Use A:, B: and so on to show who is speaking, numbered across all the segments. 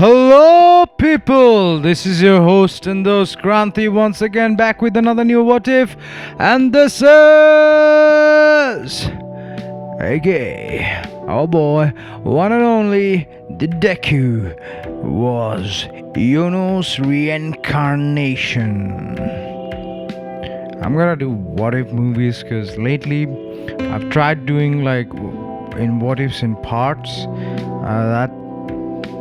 A: Hello, people. This is your host and host Kranti once again back with another new What If, and this is oh boy, one and only the DEKU was YUNO'S reincarnation. I'm gonna do what if movies because lately I've tried doing like in what ifs in parts. That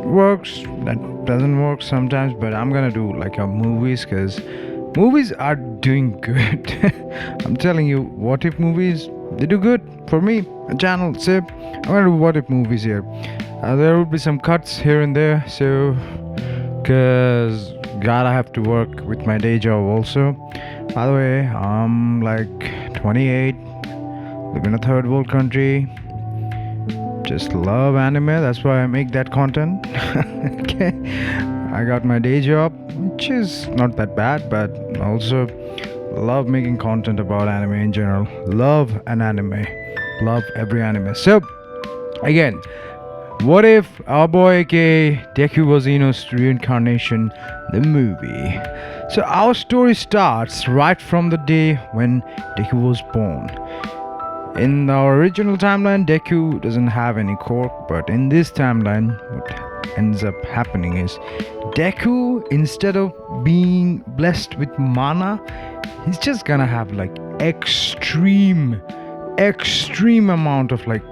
A: works, that doesn't work sometimes, but I'm gonna do like a movies because movies are doing good. I'm telling you, what if movies, they do good for me, a channel. So I'm gonna do what if movies here. There will be some cuts here and there, so because gotta have to work with my day job also. By the way, I'm like 28, live in a third world country, just love anime, that's why I make that content. Okay, I got my day job, which is not that bad, but also love making content about anime in general. Love an anime, love every anime. So again, what if our boy aka DEKU was YUNO'S reincarnation, the movie? So our story starts right from the day when DEKU was born. In our original timeline, DEKU doesn't have any quirk, but in this timeline, what ends up happening is DEKU, instead of being blessed with mana, he's just gonna have like extreme amount of like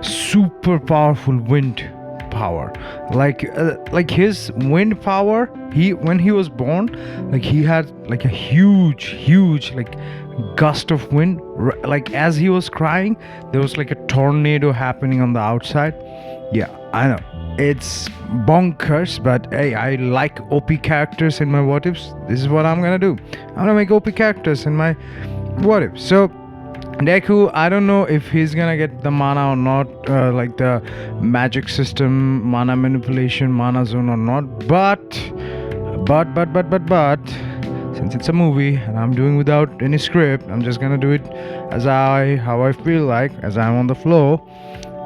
A: super powerful wind power. Like his wind power, when he was born, like he had like a huge like gust of wind. Like as he was crying, there was like a tornado happening on the outside. Yeah, I know it's bonkers, but hey, I like OP characters in my what ifs. This is what I'm gonna do. I'm gonna make OP characters in my what ifs. So DEKU, I don't know if he's gonna get the mana or not, like the magic system, mana manipulation, mana zone or not. But since it's a movie and I'm doing without any script, I'm just gonna do it as how I feel like, as I'm on the flow.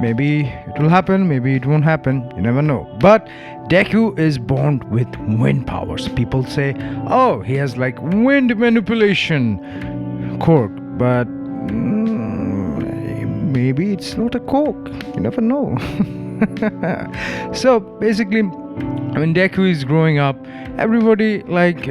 A: Maybe it will happen, maybe it won't happen, you never know. But DEKU is born with wind powers. People say, oh, he has like wind manipulation quirk, but maybe it's not a quirk, you never know. So basically, when DEKU is growing up, everybody like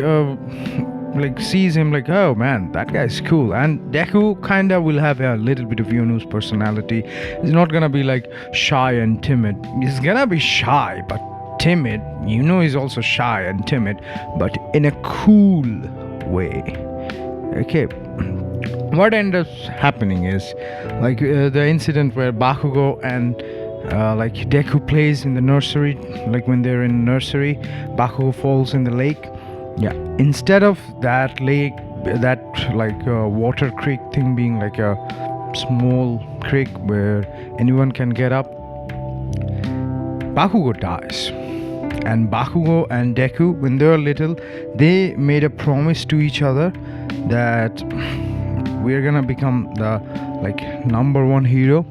A: sees him like, oh man, that guy's cool. And DEKU kinda will have a little bit of YUNO'S personality. He's not gonna be like shy and timid. He's gonna be shy but timid. Is also shy and timid, but in a cool way. Okay. What ends up happening is like the incident where Bakugo and like DEKU plays in the nursery, like when they're in nursery, Bakugo falls in the lake. Yeah, instead of that lake, that like water creek thing being like a small creek where anyone can get up, Bakugo dies. And Bakugo and DEKU, when they were little, they made a promise to each other that we're gonna become the like number one hero.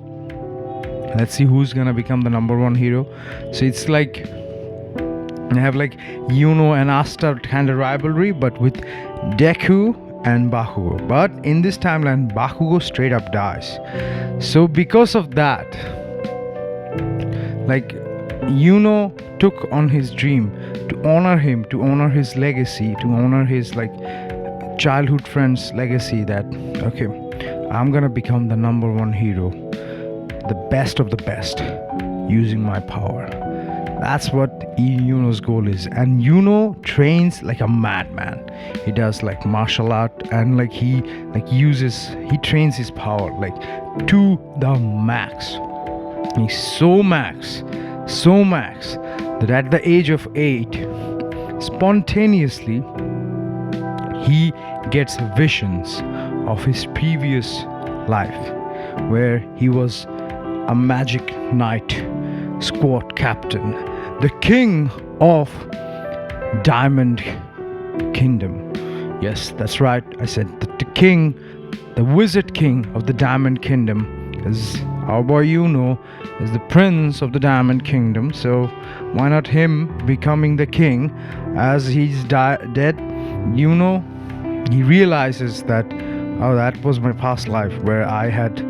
A: Let's see who's gonna become the number one hero. So it's like they have like YUNO and Asta kind of rivalry, but with DEKU and Bakugo. But in this timeline, Bakugo straight up dies. So because of that, like YUNO took on his dream to honor him, to honor his legacy, to honor his like childhood friend's legacy, that okay, I'm gonna become the number one hero, the best of the best, using my power. That's what YUNO'S goal is. And YUNO trains like a madman. He does like martial art, and like he trains his power like to the max. He's so max that at the age of 8, spontaneously he gets visions of his previous life, where he was a magic knight, squad captain, the king of Diamond Kingdom. Yes, that's right, I said the king, the wizard king of the Diamond Kingdom, because our boy Yuno is the prince of the Diamond Kingdom, so why not him becoming the king? As he's dead, Yuno, he realizes that, oh, that was my past life where I had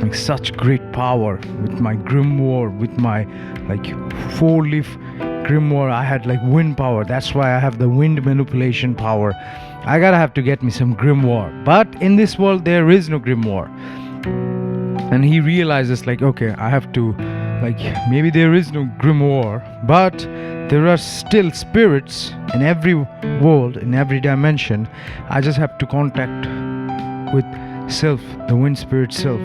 A: like such great power with my grimoire, with my like 4-leaf grimoire. I had like wind power. That's why I have the wind manipulation power. I gotta have to get me some grimoire, but in this world there is no grimoire. And he realizes like, okay, I have to, like, maybe there is no grimoire, but there are still spirits in every world, in every dimension. I just have to contact with self, the wind spirit self.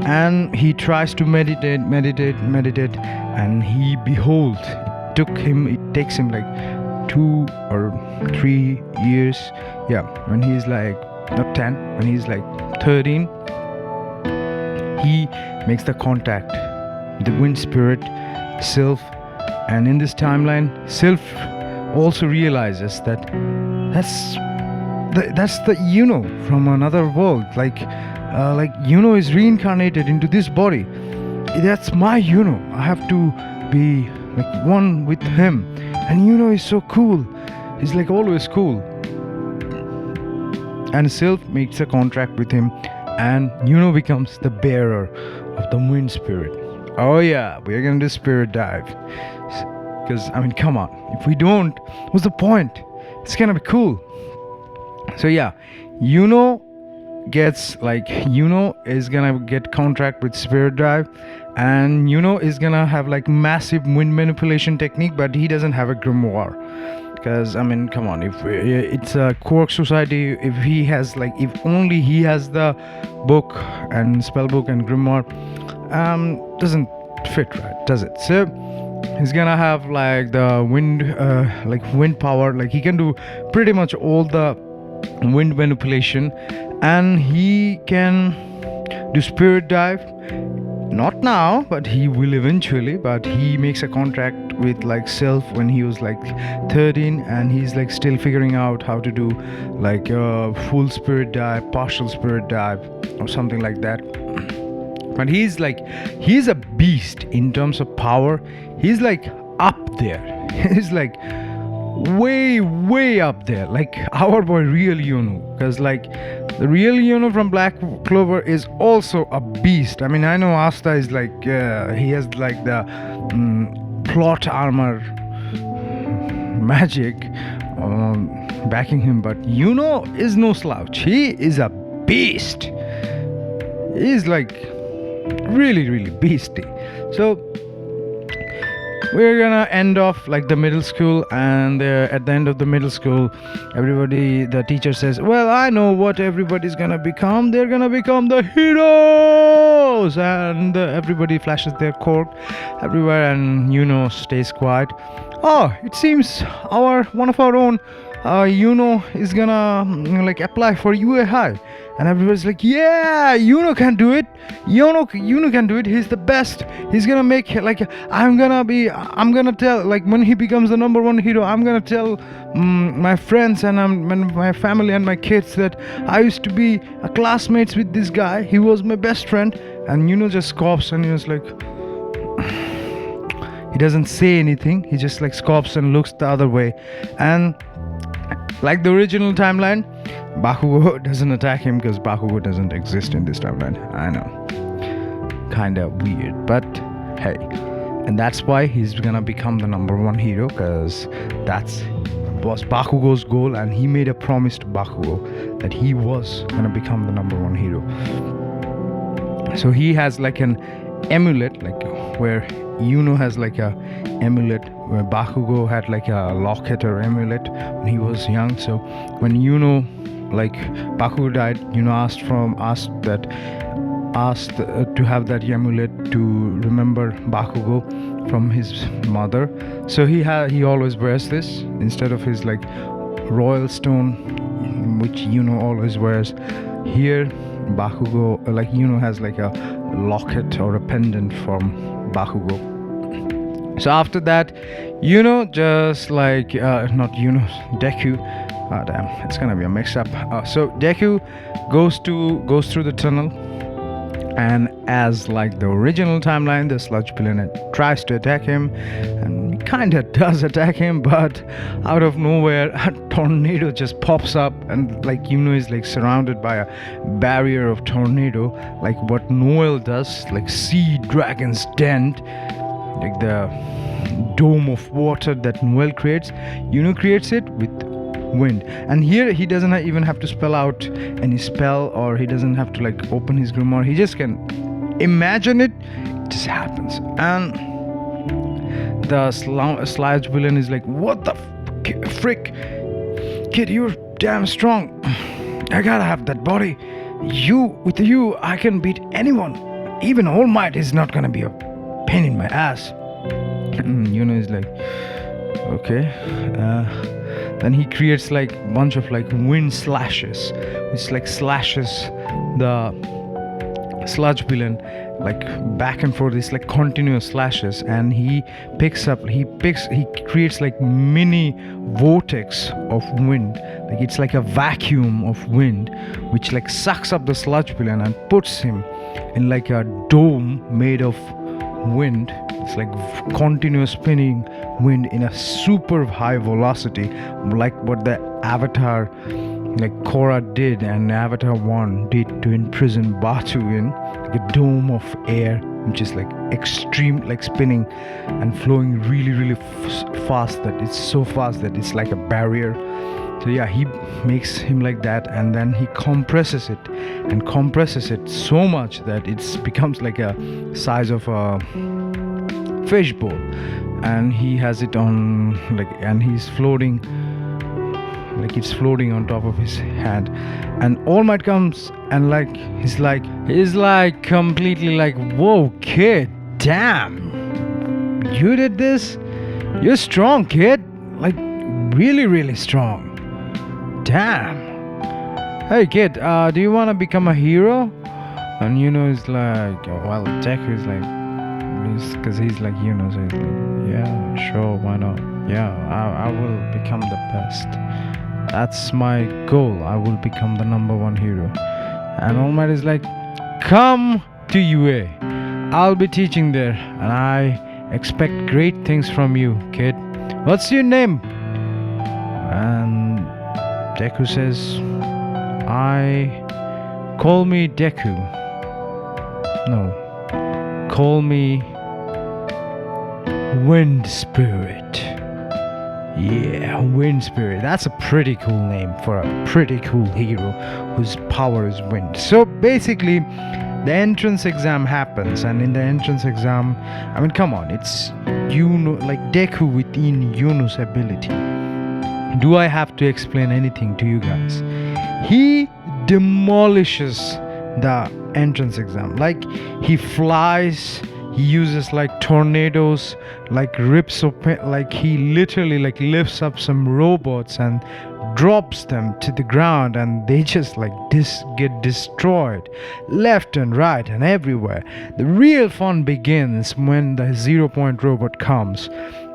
A: And he tries to meditate, and he beholds, it takes him like 2 or 3 years, yeah, when he's like not 10, when he's like 13, he makes the contact with the wind spirit self. And in this timeline, self also realizes that that's the Yuno from another world. Like Yuno is reincarnated into this body. That's my Yuno. I have to be like one with him. And Yuno is so cool. He's like always cool. And self makes a contract with him, and Yuno becomes the bearer of the wind spirit. Oh yeah, we're gonna do spirit dive. Because, I mean, come on. If we don't, what's the point? It's gonna be cool. So yeah, Yuno is gonna get contract with spirit dive, and Yuno is gonna have like massive wind manipulation technique, but he doesn't have a grimoire. Because, I mean, come on, if it's a Quark society, if only he has the book and spell book and grimoire, doesn't fit, right, does it? So he's gonna have like the wind power, like he can do pretty much all the wind manipulation, and he can do spirit dive. Not now, but he will eventually. But he makes a contract with like self when he was like 13, and he's like still figuring out how to do like full spirit dive, partial spirit dive, or something like that. But he's a beast in terms of power. He's like up there. He's like way up there, like our boy real Yuno. Because like the real Yuno from Black Clover is also a beast. I mean, I know Asta is like he has like the plot armor magic backing him, but Yuno is no slouch. He is a beast. He's like really beasty. So we're gonna end off like the middle school, and at the end of the middle school, the teacher says, well, I know what everybody's gonna become. They're gonna become the heroes. And everybody flashes their cork everywhere, and Yuno stays quiet. Oh, it seems one of our own Yuno is gonna like apply for UA. And everybody's like, yeah, Yuno can do it. Yuno can do it. He's the best. He's gonna make like I'm gonna tell, like when he becomes the number one hero, I'm gonna tell my friends and my family and my kids that I used to be classmates with this guy. He was my best friend. And Yuno just scoffs, and he was like, he doesn't say anything. He just like scoffs and looks the other way. And like the original timeline, Bakugo doesn't attack him because Bakugo doesn't exist in this timeline. I know, kinda weird, but hey. And that's why he's gonna become the number one hero, because that was Bakugo's goal, and he made a promise to Bakugo that he was gonna become the number one hero. So he has like an amulet, like where Yuno has like a amulet, where Bakugo had like a locket or amulet when he was young. So when Bakugo died, Yuno asked to have that amulet to remember Bakugo from his mother. So he always wears this instead of his like royal stone, which Yuno always wears. Here Bakugo, like Yuno has like a locket or a pendant from Bakugo. So after that, Yuno just like not Yuno, Deku. Damn, it's gonna be a mix-up. So Deku goes through the tunnel, And as like the original timeline, the sludge villain tries to attack him, and he kinda does attack him, but out of nowhere a tornado just pops up, and like Yuno is like surrounded by a barrier of tornado, like what Noel does, like Sea Dragon's Den, like the dome of water that Noel creates. Yuno creates it with wind, and here he doesn't even have to spell out any spell, or he doesn't have to like open his grimoire. He just can imagine it. It just happens. And the sludge villain is like, what the frick, kid, you're damn strong. I gotta have that body. With you I can beat anyone. Even All Might is not gonna be a pain in my ass. Yuno is like, okay. Then he creates like a bunch of like wind slashes, which like slashes the sludge villain like back and forth. It's like continuous slashes, and he creates like mini vortex of wind. Like it's like a vacuum of wind which like sucks up the sludge villain and puts him in like a dome made of wind. It's like continuous spinning wind in a super high velocity, like what the Avatar, like Korra did and Avatar 1 did to imprison Batu in, like a dome of air, which is like extreme, like spinning and flowing really fast, that it's so fast that it's like a barrier. So yeah, he makes him like that, and then he compresses it so much that it becomes like a size of a fishbowl, and he has it on like, and he's floating, like it's floating on top of his hand. And All Might comes and like he's like completely like, whoa kid, damn, you did this, you're strong kid, like really strong, damn. Hey kid, do you want to become a hero? And Yuno is like, oh, well, DEKU is like, because he's like Yuno, so he's like, yeah, sure, why not? Yeah, I will become the best. That's my goal. I will become the #1 hero. And All Might is like, come to UA. I'll be teaching there, and I expect great things from you, kid. What's your name? And DEKU says, call me DEKU. No, call me Wind Spirit. Yeah, Wind Spirit. That's a pretty cool name for a pretty cool hero whose power is wind. So basically, the entrance exam happens, and in the entrance exam, I mean, come on, it's Yuno, like DEKU within Yuno's ability. Do I have to explain anything to you guys? He demolishes the entrance exam. Like he flies, he uses like tornadoes, like rips open, like he literally like lifts up some robots and drops them to the ground, and they just like get destroyed left and right and everywhere. The real fun begins when the 0 Point robot comes,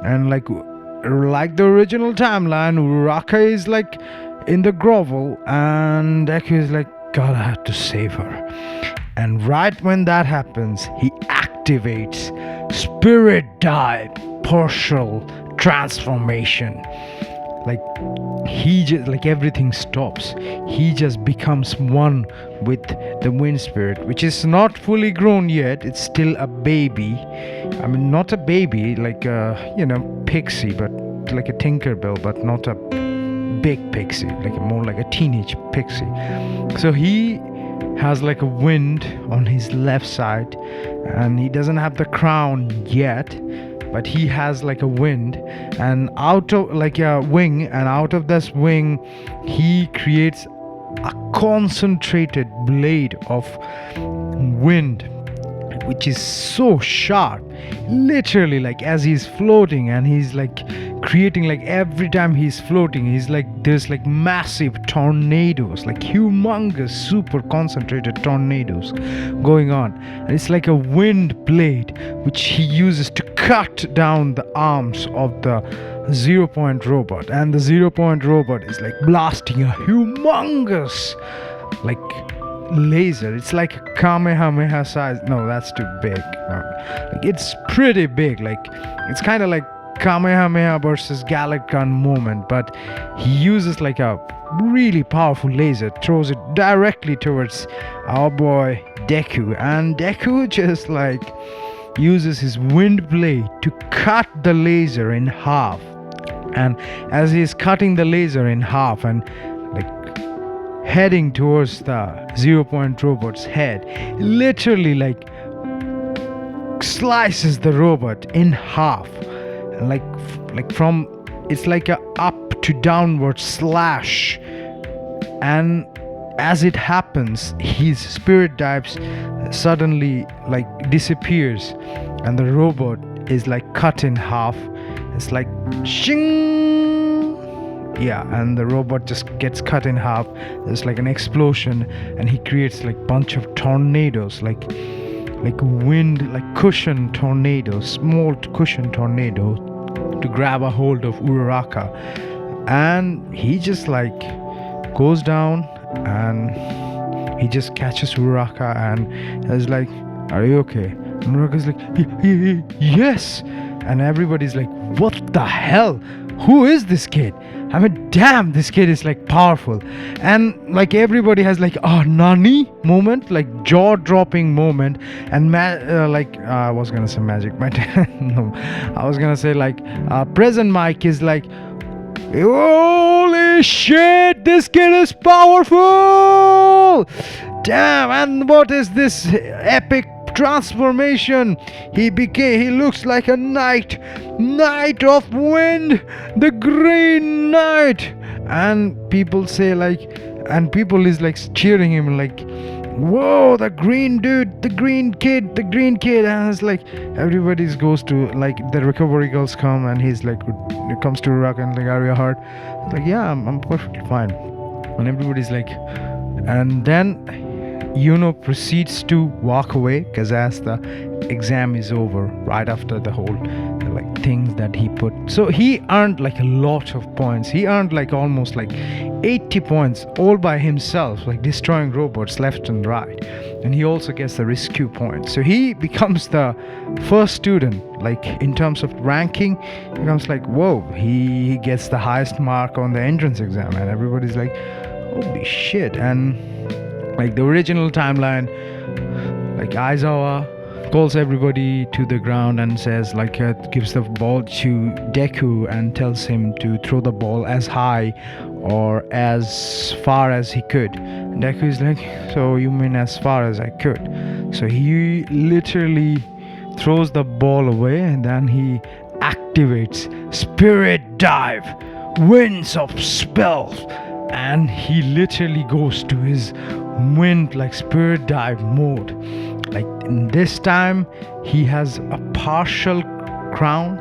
A: and like the original timeline, Uraka is like in the grovel, and DEKU is like, God, I have to save her. And right when that happens, he activates Spirit Dive Partial Transformation. Like he just, like everything stops. He just becomes one with the Wind Spirit, which is not fully grown yet. It's still a baby. I mean, not a baby like a pixie, but like a Tinkerbell, but not a big pixie, like more like a teenage pixie. So he has like a wind on his left side, and he doesn't have the crown yet, but he has like a wind, and out of like a wing, and out of this wing he creates a concentrated blade of wind, which is so sharp, literally, like as he's floating, and he's like creating, like every time he's floating, he's like, there's like massive tornadoes, like humongous super concentrated tornadoes going on, and it's like a wind blade which he uses to cut down the arms of the 0 Point robot. And the 0 Point robot is like blasting a humongous like laser. It's like a Kamehameha size. No, that's too big. Like, it's pretty big. Like, it's kind of like Kamehameha versus Galactic moment, but he uses like a really powerful laser, throws it directly towards our boy DEKU, and DEKU just like uses his wind blade to cut the laser in half. And as he's cutting the laser in half and like heading towards the 0 Point robot's head, literally like slices the robot in half, and like from, it's like a up to downward slash. And as it happens, his spirit dives suddenly like disappears, and the robot is like cut in half. It's like shing, yeah, and the robot just gets cut in half. There's like an explosion, and he creates like bunch of tornadoes, like wind, like cushion tornadoes, small cushion tornado, to grab a hold of Uraraka. And he just like goes down, and he just catches Uraraka and is like, "Are you okay?" And Uraraka's like, "Yes." And everybody's like, "What the hell? Who is this kid? I mean, damn, this kid is like powerful." And like everybody has like a nani moment, like jaw-dropping moment. And I was gonna say magic, but no, I was gonna say like present Mike is like, "Holy shit, this kid is powerful! Damn, and what is this epic transformation? He looks like a knight of wind, the Green Knight." And people say like, and people is like cheering him like, "Whoa, the green dude, the green kid." And it's like everybody goes to like, the recovery girls come, and he's like, it comes to Rock and like, "Are you hurt?" It's like, "Yeah, I'm perfectly fine." And everybody's like, and then Yuno proceeds to walk away, because as the exam is over, right after the whole like things that he put, so he earned like a lot of points. He earned like almost like 80 points all by himself, like destroying robots left and right. And he also gets the rescue points, so he becomes the first student, like in terms of ranking, becomes like, whoa, he gets the highest mark on the entrance exam. And everybody's like, holy shit. And like the original timeline, like Aizawa calls everybody to the ground and says like, gives the ball to DEKU and tells him to throw the ball as high or as far as he could. And DEKU is like, "So you mean as far as I could?" So he literally throws the ball away, and then he activates Spirit Dive, Winds of Spells, and he literally goes to his wind like Spirit Dive mode. Like in this time he has a partial crown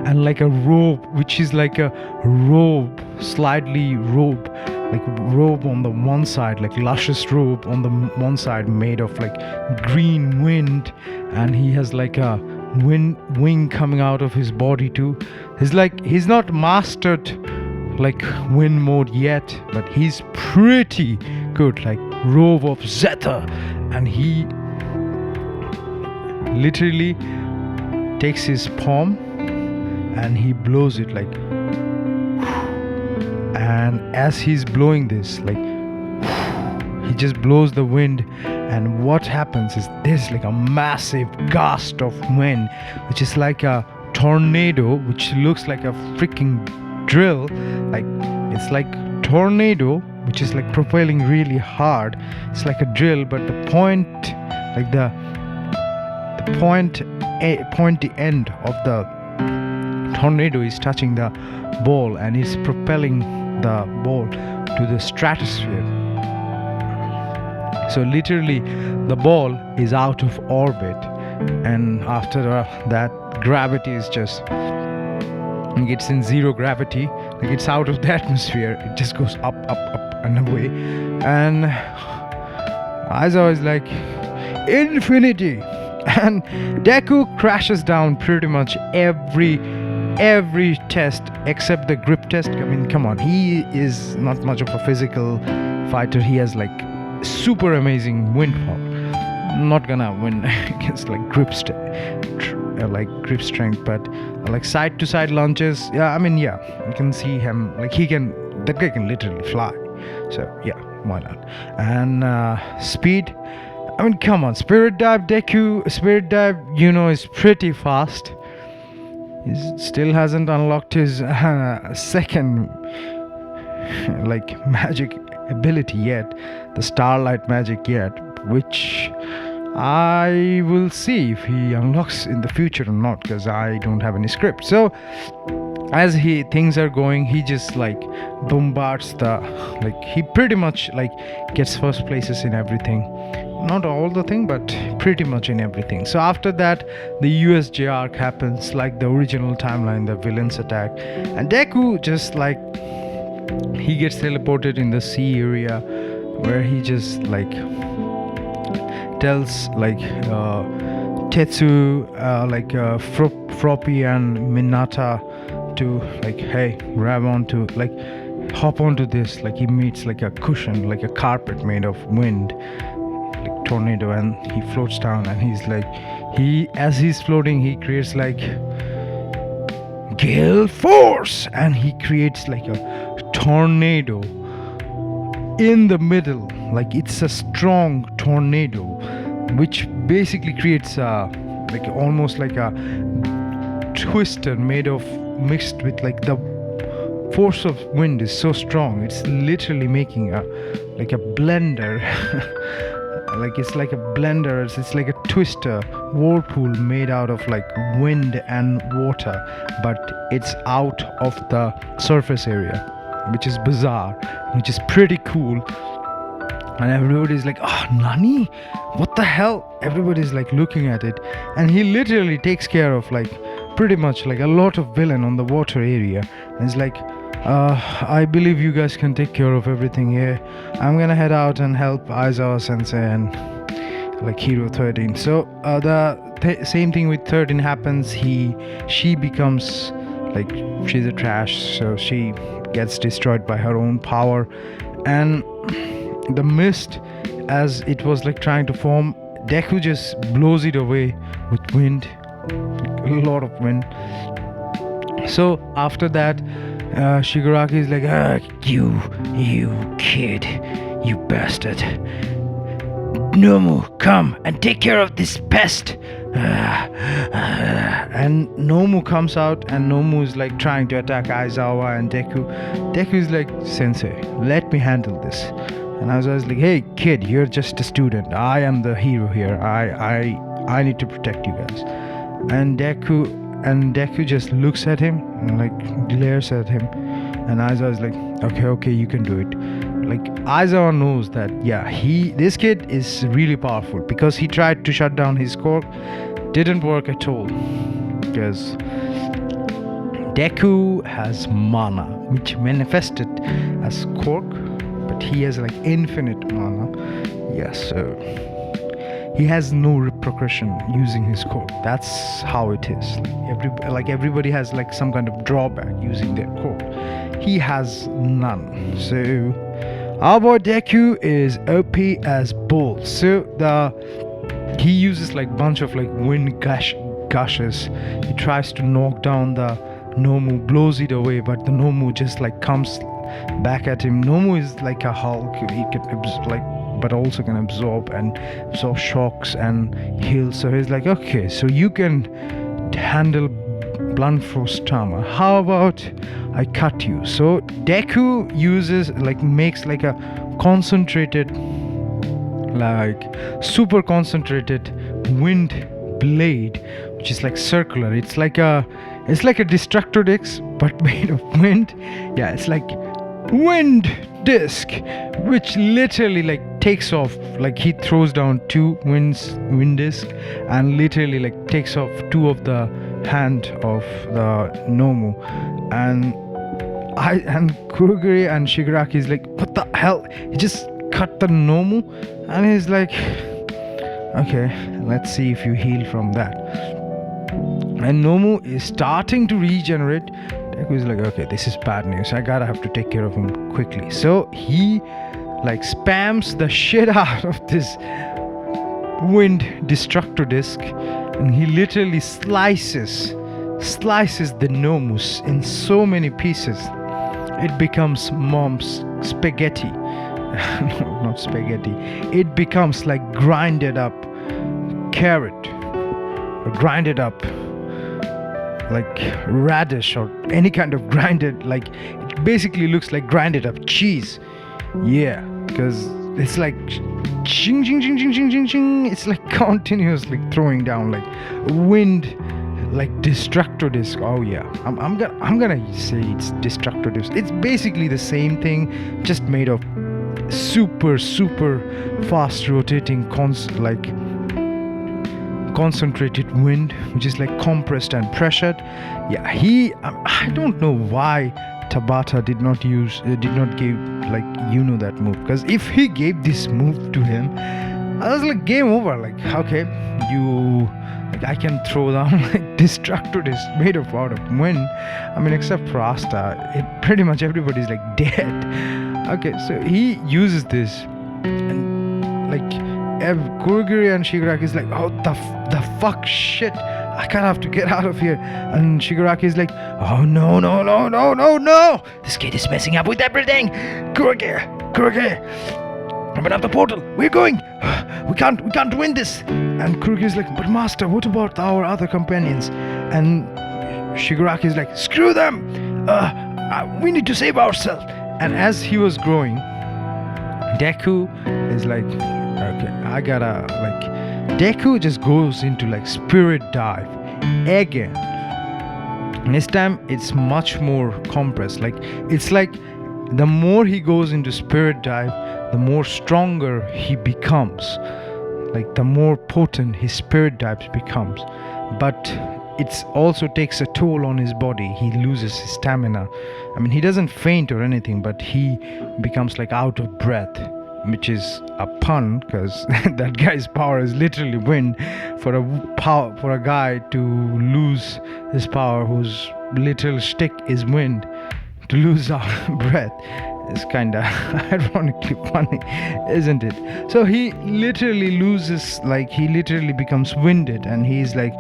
A: and like a robe, which is like a robe, slightly robe, like robe on the one side, like luscious robe on the one side made of like green wind. And he has like a wing coming out of his body too. He's not mastered like wind mode yet, but he's pretty good, like robe of Zeta. And he literally takes his palm and he blows it like, and as he's blowing this, like he just blows the wind, and what happens is there's like a massive gust of wind, which is like a tornado, which looks like a freaking drill. Like it's like tornado, which is like propelling really hard. It's like a drill, but the point, like the pointy end of the tornado is touching the ball, and it's propelling the ball to the stratosphere. So literally the ball is out of orbit, and after that gravity is just, it's in zero gravity, like it's out of the atmosphere. It just goes up and away. And Aizawa is like, infinity. And DEKU crashes down pretty much every test except the grip test. I mean, come on, he is not much of a physical fighter. He has like super amazing wind power. Not gonna win against like grip strength, but like side to side launches. Yeah, I mean, yeah, you can see him like that guy can literally fly. So yeah, why not? And speed. I mean, come on, Spirit Dive DEKU, Spirit Dive, is pretty fast. He still hasn't unlocked his second like magic ability yet, the Starlight magic yet, which I will see if he unlocks in the future or not, because I don't have any script. So as things are going, he just like bombards he pretty much like gets first places in everything. Not all the thing, but pretty much in everything. So after that, the USJ arc happens, like the original timeline, the villains attack, and DEKU just like he gets teleported in the sea area, where he just like tells like Tetsu, Froppy and Minata to like, hey, grab onto, like, hop onto this. Like he meets like a cushion, like a carpet made of wind, like tornado, and he floats down, and he's like, as he's floating, he creates like gale force, and he creates like a tornado in the middle. Like it's a strong tornado, which basically creates like almost like a twister mixed with like the force of wind is so strong, it's literally making a blender. Like it's like a blender, it's like a twister whirlpool made out of like wind and water, but it's out of the surface area, which is bizarre, which is pretty cool. And everybody's like, oh, Nani? What the hell? Everybody's like looking at it, and he literally takes care of like pretty much like a lot of villain on the water area, and it's like, I believe you guys can take care of everything here. I'm gonna head out and help Aizawa sensei and like Hero 13. So same thing with 13 happens. She becomes like, she's a trash, so she gets destroyed by her own power, and the mist, as it was like trying to form, DEKU just blows it away with wind, a lot of wind. So after that, Shigaraki is like, you kid, you bastard, Nomu, come and take care of this pest. And Nomu comes out, and Nomu is like trying to attack Aizawa and DEKU. DEKU is like, sensei, let me handle this. And Aizawa is like, hey kid, you're just a student, I am the hero here, I need to protect you guys. And DEKU just looks at him and like glares at him, and Aizawa is like, okay, you can do it. Like Aizawa knows that, yeah, this kid is really powerful, because he tried to shut down his cork, didn't work at all, because DEKU has mana, which manifested as cork, but he has like infinite mana. Yes, so he has no repercussion using his cork. That's how it is. Like everybody has like some kind of drawback using their cork. He has none. So our boy DEKU is OP as bull. So he uses like bunch of like wind gushes. He tries to knock down the Nomu, blows it away, but the Nomu just like comes back at him. Nomu is like a Hulk. He can but also can absorb shocks and heal. So he's like, okay, so you can handle blunt force trauma. How about I cut you? So DEKU makes like a concentrated, like super concentrated wind blade, which is like circular. It's like a Destructor X, but made of wind. Yeah, it's like wind disc, which literally like takes off, like he throws down two wind disc and literally like takes off two of the hand of the Nomu, and Kurogiri and Shigaraki is like, what the hell, he just cut the Nomu, and he's like, okay, let's see if you heal from that. And Nomu is starting to regenerate. DEKU is like, okay, this is bad news, I have to take care of him quickly. So he like spams the shit out of this wind destructor disc, and he literally slices the Nomus in so many pieces it becomes mom's spaghetti. No, not spaghetti. It becomes like grinded up carrot, or grinded up like radish, or any kind of grinded, like it basically looks like grinded up cheese. Yeah, because it's like ching ching ching ching ching ching ching. It's like continuously throwing down like wind, like destructor disc. Oh yeah, I'm gonna say it's destructor disc. It's basically the same thing, just made of super fast rotating concentrated wind, which is like compressed and pressured. Yeah, I don't know why Tabata did not give like that move, because if he gave this move to him, I was like game over. Like, okay, I can throw down like destructor disc made of out of wind. I mean, except for Asta, pretty much everybody's like dead. Okay, so he uses this, and like Kurogiri and Shigaraki is like, oh the fuck shit, I kind of have to get out of here. And Shigaraki is like, oh no, this kid is messing up with everything. Kurogiri, open up the portal, we're going. We can't win this. And Kurogiri is like, but master, what about our other companions? And Shigaraki is like, screw them, we need to save ourselves. And as he was growing, Deku is like, okay, I gotta like, Deku just goes into like spirit dive again. This time it's much more compressed. Like, it's like the more he goes into spirit dive, the more stronger he becomes, like the more potent his spirit dives becomes. But it also takes a toll on his body. He loses his stamina. I mean, he doesn't faint or anything, but he becomes like out of breath, which is a pun, because that guy's power is literally wind. For a guy to lose his power, whose literal shtick is wind, to lose our breath is kind of ironically funny, isn't it? So he literally loses, like he literally becomes winded, and he's like,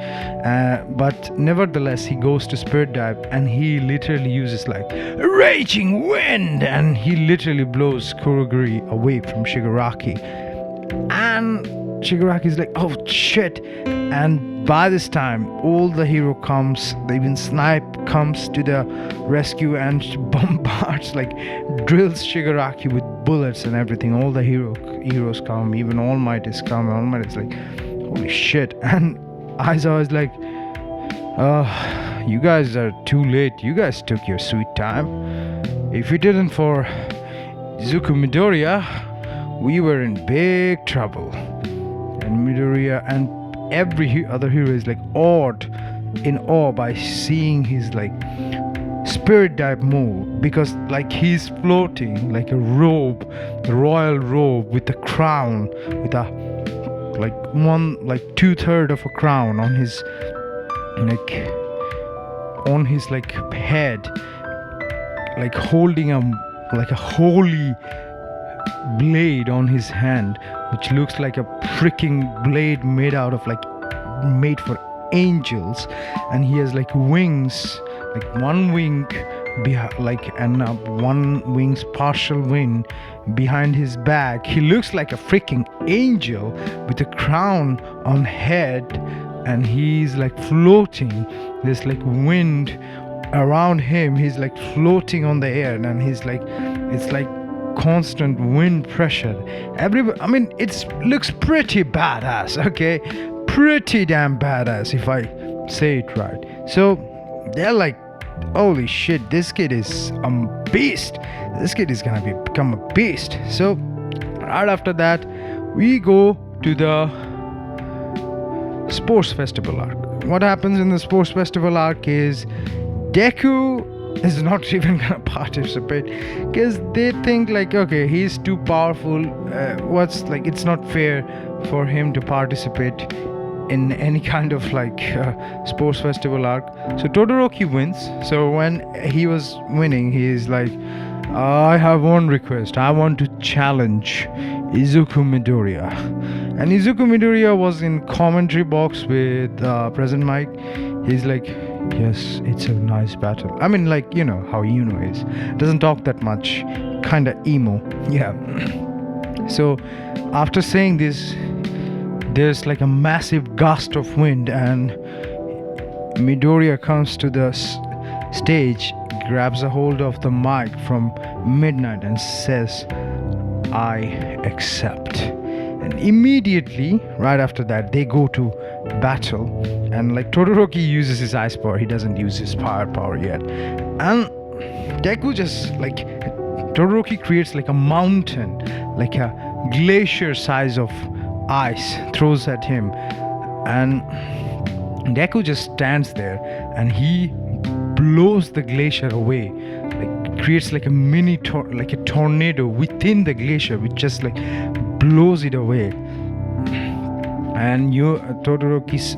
A: but nevertheless he goes to spirit dive, and he literally uses like raging wind, and he literally blows Kurogiri away from Shigaraki. And Shigaraki is like, oh shit. And by this time, all the hero comes, even Snipe comes to the rescue and bombards, like drills Shigaraki with bullets and everything. All the heroes come, even All Might is come. All Might is like, holy shit. And Aizawa is like, you guys are too late. You guys took your sweet time. If it didn't for Izuku Midoriya, we were in big trouble. And Midoriya and every other hero is like in awe by seeing his like spirit dive move, because like he's floating like a robe, a royal robe with a crown, with a like 2/3 of a crown on his head, like holding a holy blade on his hand, which looks like a freaking blade made for angels. And he has like wings, like one wing one wing's partial wing behind his back. He looks like a freaking angel with a crown on head, and he's like floating. There's like wind around him. He's like floating on the air, and he's like, it's like constant wind pressure. I mean, it looks pretty badass. Okay, pretty damn badass, if I say it right. So they're like, holy shit, this kid is a beast. This kid is gonna become a beast. So right after that, we go to the sports festival arc. What happens in the sports festival arc is Deku is not even gonna participate, because they think like, okay, he's too powerful. It's not fair for him to participate in any kind of like sports festival arc. So Todoroki wins. So when he was winning, he's like, I have one request. I want to challenge Izuku Midoriya. And Izuku Midoriya was in commentary box with President Mike. He's like, yes, it's a nice battle. I mean, like, you know how Yuno is. Doesn't talk that much. Kinda emo. Yeah. So, after saying this, there's like a massive gust of wind, and Midoriya comes to the stage, grabs a hold of the mic from Midnight and says, I accept. And immediately, right after that, they go to battle, and like Todoroki uses his ice power, he doesn't use his fire power yet. And Deku just like, Todoroki creates like a mountain, like a glacier size of ice, throws at him, and Deku just stands there and he blows the glacier away, like creates like a mini like a tornado within the glacier, which just like blows it away. And Todoroki's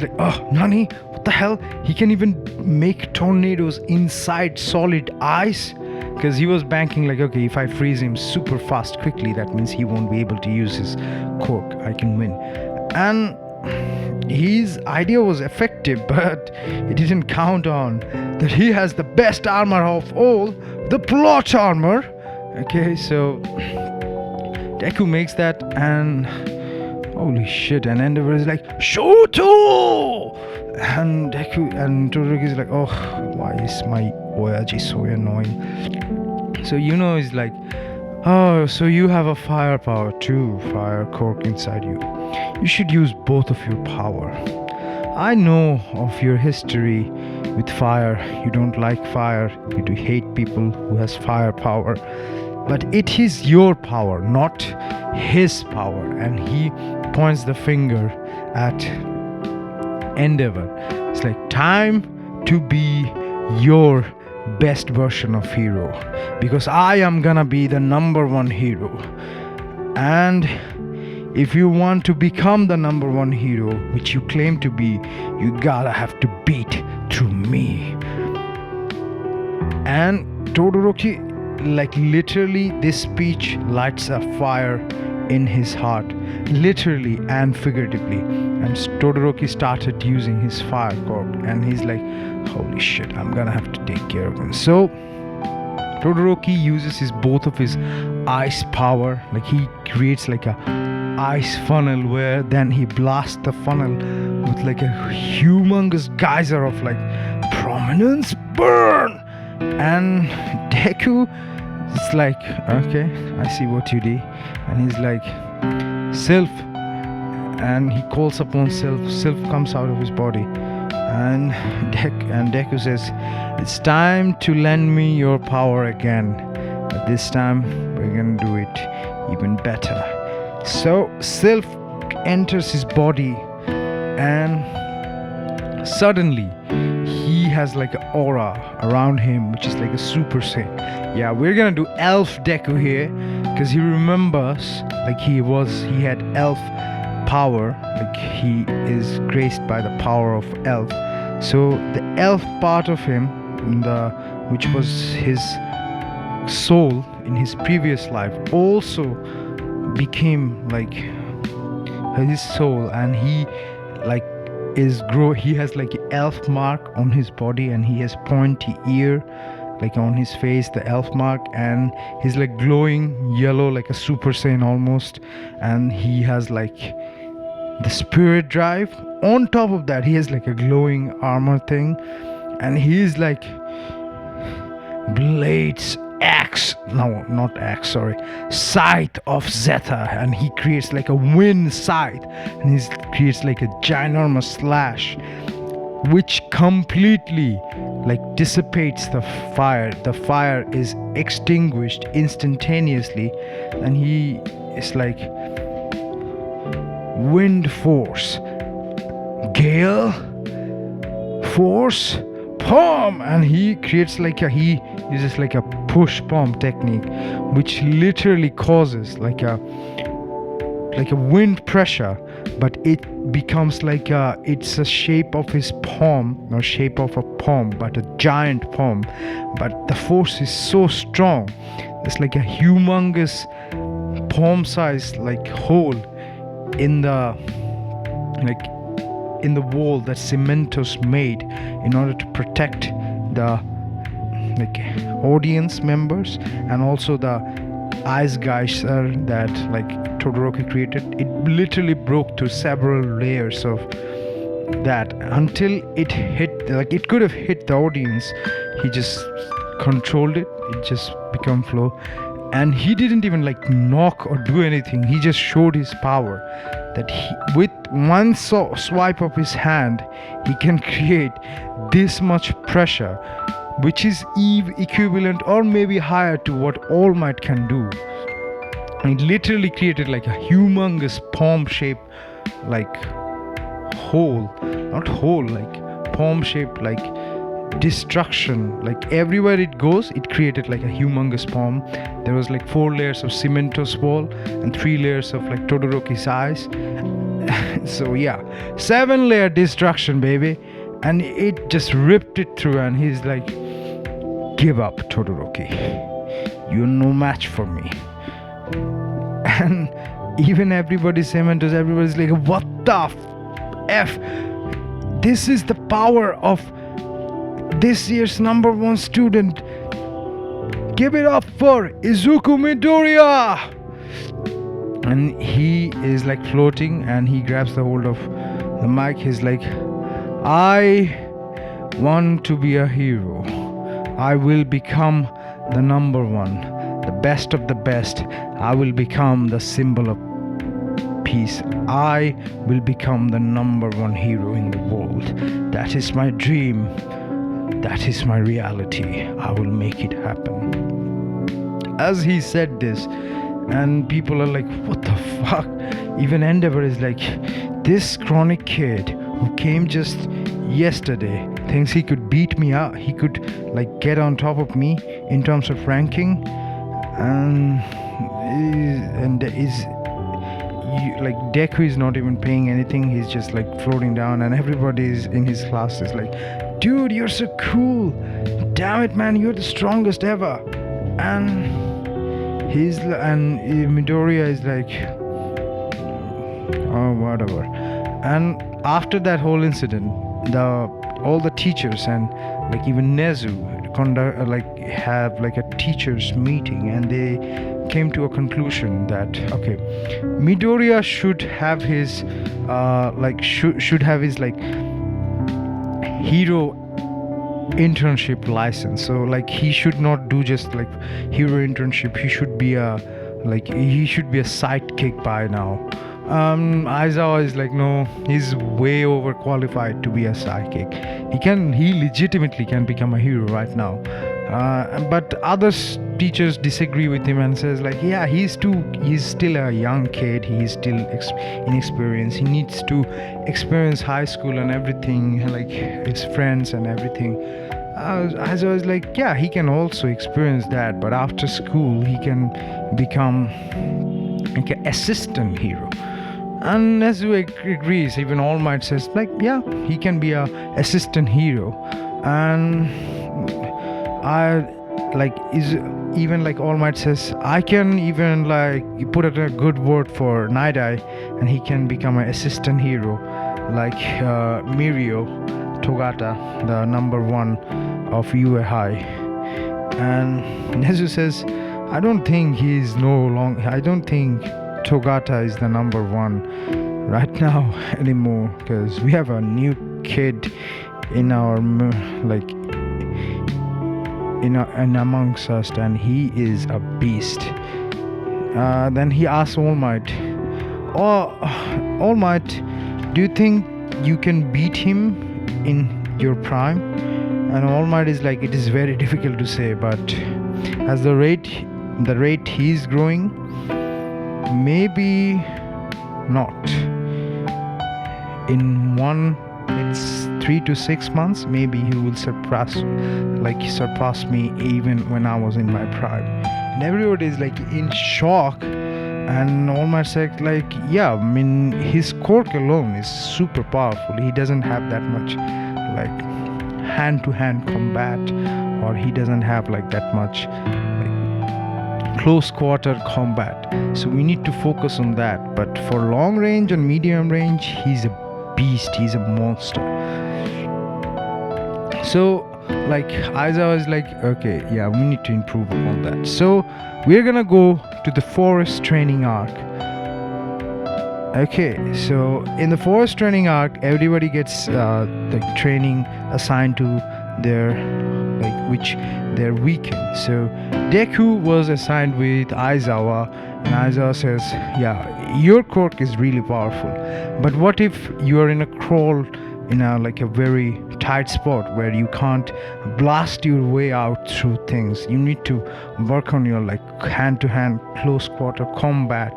A: like, oh, Nani, what the hell? He can even make tornadoes inside solid ice? Because he was banking like, okay, if I freeze him super fast quickly, that means he won't be able to use his quirk, I can win. And his idea was effective, but it didn't count on that he has the best armor of all, the plot armor. Okay, so Deku makes that, and holy shit, and Endeavor is like, Shoto! And Deku and Todoroki is like, oh, why is my Oyaji so annoying? So Yuno is like, oh, so you have a fire power too, fire quirk inside you. You should use both of your power. I know of your history with fire. You don't like fire. You do hate people who has fire power. But it is your power, not his power. And he points the finger at Endeavor. It's like, time to be your best version of hero, because I am gonna be the number one hero. And if you want to become the number one hero, which you claim to be, you gotta have to beat through me. And Todoroki, like literally, this speech lights a fire in his heart, literally and figuratively. And Todoroki started using his fire quirk, and he's like, holy shit, I'm gonna have to take care of him. So Todoroki uses both of his ice power, like he creates like a ice funnel, where then he blasts the funnel with like a humongous geyser of like prominence burn. And Deku is like, okay, I see what you did. And he's like, Self. And he calls upon Self. Self comes out of his body. And Deku says, it's time to lend me your power again. But this time, we're gonna do it even better. So Self enters his body, and suddenly he has like an aura around him, which is like a Super Saiyan. Yeah, we're gonna do Elf Deku here, because he remembers like he had elf power, like he is graced by the power of elf. So the elf part of him, which was his soul in his previous life, also became like his soul, and he like he has like an elf mark on his body, and he has pointy ear like on his face, the elf mark, and he's like glowing yellow like a Super Saiyan almost, and he has like the spirit drive. On top of that, he has like a glowing armor thing, and he's like Blades Scythe of Zeta, and he creates like a wind scythe, and he creates like a ginormous slash which completely like dissipates the fire. The fire is extinguished instantaneously, and he is like wind force, gale force, palm, and he creates he uses like a push palm technique, which literally causes like a wind pressure but it becomes like it's a shape of his palm, or shape of a palm, but a giant palm. But the force is so strong. It's like a humongous palm size like hole in the wall that Cementos made in order to protect the audience members, and also the ice geyser that Todoroki created. It literally broke through several layers of that until it hit, it could have hit the audience. He just controlled it. It just become flow, and he didn't even knock or do anything. He just showed his power, that with one swipe of his hand he can create this much pressure, which is equivalent or maybe higher to what All Might can do. It literally created a humongous palm shape hole, not hole, palm shape destruction. Everywhere it goes, it created a humongous palm. There was 4 layers of Cementos wall and 3 layers of Todoroki's eyes. So yeah, 7-layer destruction, baby. And it just ripped it through, and he's give up, Todoroki, you're no match for me. And even everybody's what the F? This is the power of this year's #1 student. Give it up for Izuku Midoriya. And he is floating, and he grabs the hold of the mic. He's I want to be a hero. I will become the #1, the best of the best. I will become the symbol of peace. I will become the #1 hero in the world. That is my dream. That is my reality. I will make it happen. As he said this, and people are what the fuck? Even Endeavor is this chronic kid who came just yesterday thinks he could beat me out. He could get on top of me in terms of ranking, and DEKU is not even paying anything. He's just floating down, and everybody is in his class is dude, you're so cool. Damn it, man, you're the strongest ever. And Midoriya is oh, whatever. And after that whole incident, all the teachers and even Nezu have a teachers meeting, and they came to a conclusion that okay, Midoriya should have his should have his hero internship license. So he should not do just hero internship. He should be a sidekick by now. Aizawa is no, he's way overqualified to be a sidekick. He legitimately can become a hero right now. But other teachers disagree with him and says yeah, he's still a young kid. He's still inexperienced. He needs to experience high school and everything, his friends and everything. Aizawa is yeah, he can also experience that, but after school he can become an assistant hero. And Nezu agrees. Even All Might says yeah, he can be a assistant hero. And even All Might says I can even put a good word for Night Eye, and he can become an assistant hero Mirio Togata, the #1 of UA High. And Nezu says I don't think Togata is the #1 right now anymore, because we have a new kid in our in amongst us, and he is a beast. Then he asks All Might, All Might, do you think you can beat him in your prime? And All Might is it is very difficult to say, but as the rate he's growing, maybe not. In it's 3 to 6 months, maybe he will surpass me even when I was in my prime. And everybody is in shock, and All Might said like, yeah, I mean his quirk alone is super powerful. He doesn't have that much like hand-to-hand combat, or he doesn't have like that much like close quarter combat, so we need to focus on that. But for long range and medium range, he's a beast, he's a monster. So like Aizawa is like, okay, yeah, we need to improve on that. So we're gonna go to the forest training arc. Okay, so in the forest training arc, everybody gets the training assigned to their like which their weekend. So Deku was assigned with Aizawa, and Aizawa says, yeah, your quirk is really powerful, but what if you are in a crawl in a like a very tight spot where you can't blast your way out through things? You need to work on your like hand-to-hand close quarter combat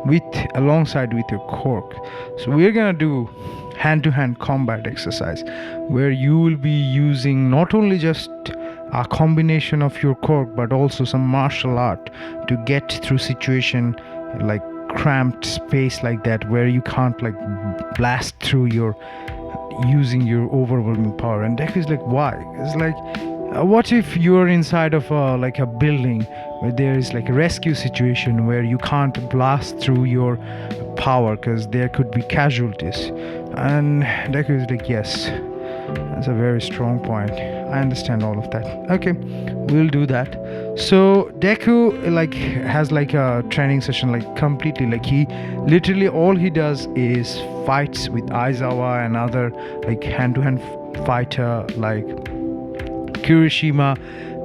A: with alongside with your quirk. So we're gonna do hand-to-hand combat exercise where you will be using not only just a combination of your quirk but also some martial art to get through situation like cramped space like that where you can't like blast through your using your overwhelming power. And Deku is like, why? It's like, what if you're inside of like a building where there is like a rescue situation where you can't blast through your power because there could be casualties? And Deku is like, yes, that's a very strong point, I understand all of that. Okay, we'll do that. So Deku like has like a training session like completely like he literally all he does is fights with Aizawa and other like hand-to-hand fighter like Kirishima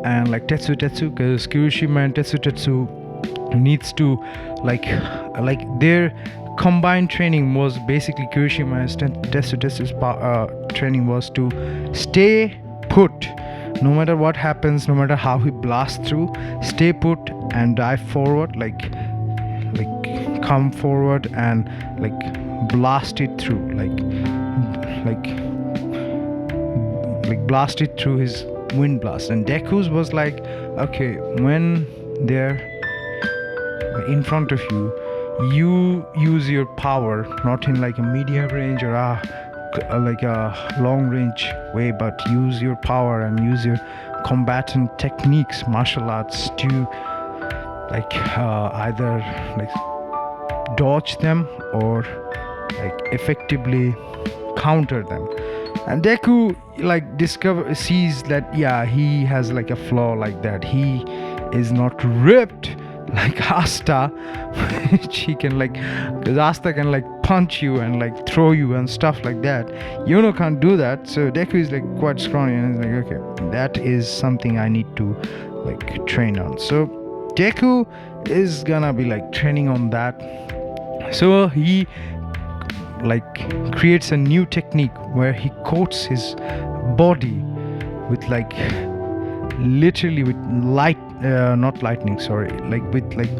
A: and like Tetsu, because Kirishima and Tetsu needs to like their combined training was basically Kirishima and Tetsu's training was to stay put no matter what happens, no matter how he blasts through, stay put and dive forward, like come forward and like blast it through, like blast it through his wind blast. And Deku's was like, okay, when they're in front of you, you use your power not in like a medium range or like a long range way, but use your power and use your combatant techniques, martial arts to like either like dodge them or like effectively counter them. And Deku like sees that yeah, he has like a flaw like that. He is not ripped like Asta, which he can like, because Asta can like punch you and like throw you and stuff like that. Yuno can't do that. So Deku is like quite scrawny and is like, okay, that is something I need to like train on. So Deku is gonna be like training on that. So he like creates a new technique where he coats his body with like literally with not lightning, sorry, like with like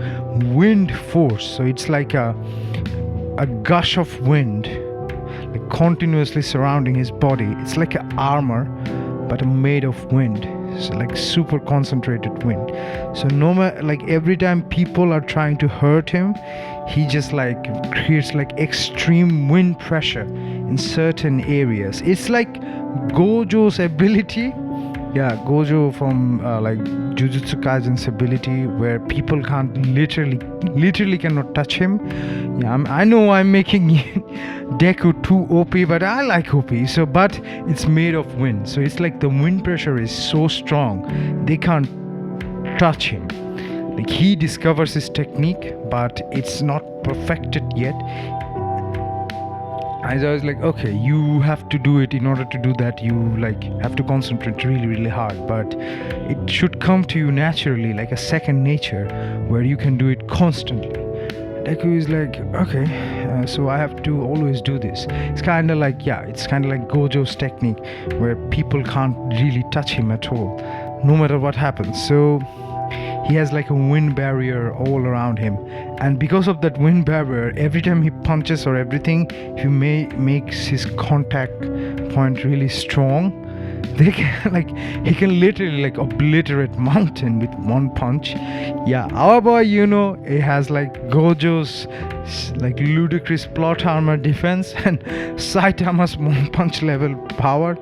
A: wind force. So it's like a gush of wind like continuously surrounding his body. It's like an armor but made of wind, so like super concentrated wind. So no matter like every time people are trying to hurt him, he just like creates like extreme wind pressure in certain areas. It's like Gojo's ability. Yeah, Gojo from like Jujutsu Kaisen's ability, where people can't literally cannot touch him. Yeah, I know I'm making Deku too OP, but I like OP. So, but it's made of wind. So it's like the wind pressure is so strong, they can't touch him. Like he discovers his technique, but it's not perfected yet. I was like, okay, you have to do it. In order to do that, you like have to concentrate really hard, but it should come to you naturally, like a second nature where you can do it constantly. Deku is like, okay, so I have to always do this. It's kind of like, yeah, it's kind of like Gojo's technique where people can't really touch him at all, no matter what happens. So he has like a wind barrier all around him, and because of that wind barrier, every time he punches or everything, he makes his contact point really strong. they can like he can literally like obliterate mountain with one punch. Yeah, our boy Yuno, he has like Gojo's like ludicrous plot armor defense and Saitama's one punch level power.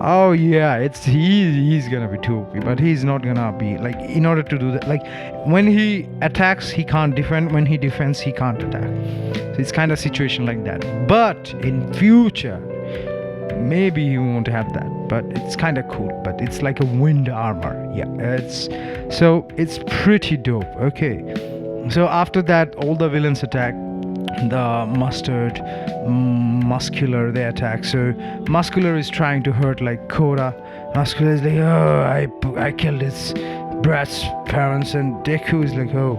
A: Oh yeah, he's gonna be too OP, but he's not gonna be like, in order to do that, like when he attacks he can't defend, when he defends he can't attack. So it's kind of situation like that. But in future maybe he won't have that, but it's kind of cool. But it's like a wind armor. Yeah, it's pretty dope. Okay, so after that all the villains attack. The muscular, they attack. So muscular is trying to hurt like Kora. Muscular is like, oh, I killed his brat's parents. And Deku is like, oh,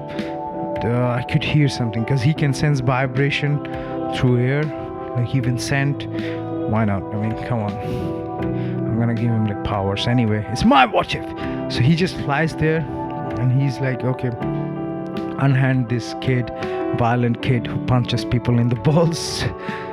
A: I could hear something, because he can sense vibration through air, like even scent. Why not? I mean, come on, I'm gonna give him like powers anyway. It's my what if. So he just flies there and he's like, okay, unhand this kid, violent kid who punches people in the balls.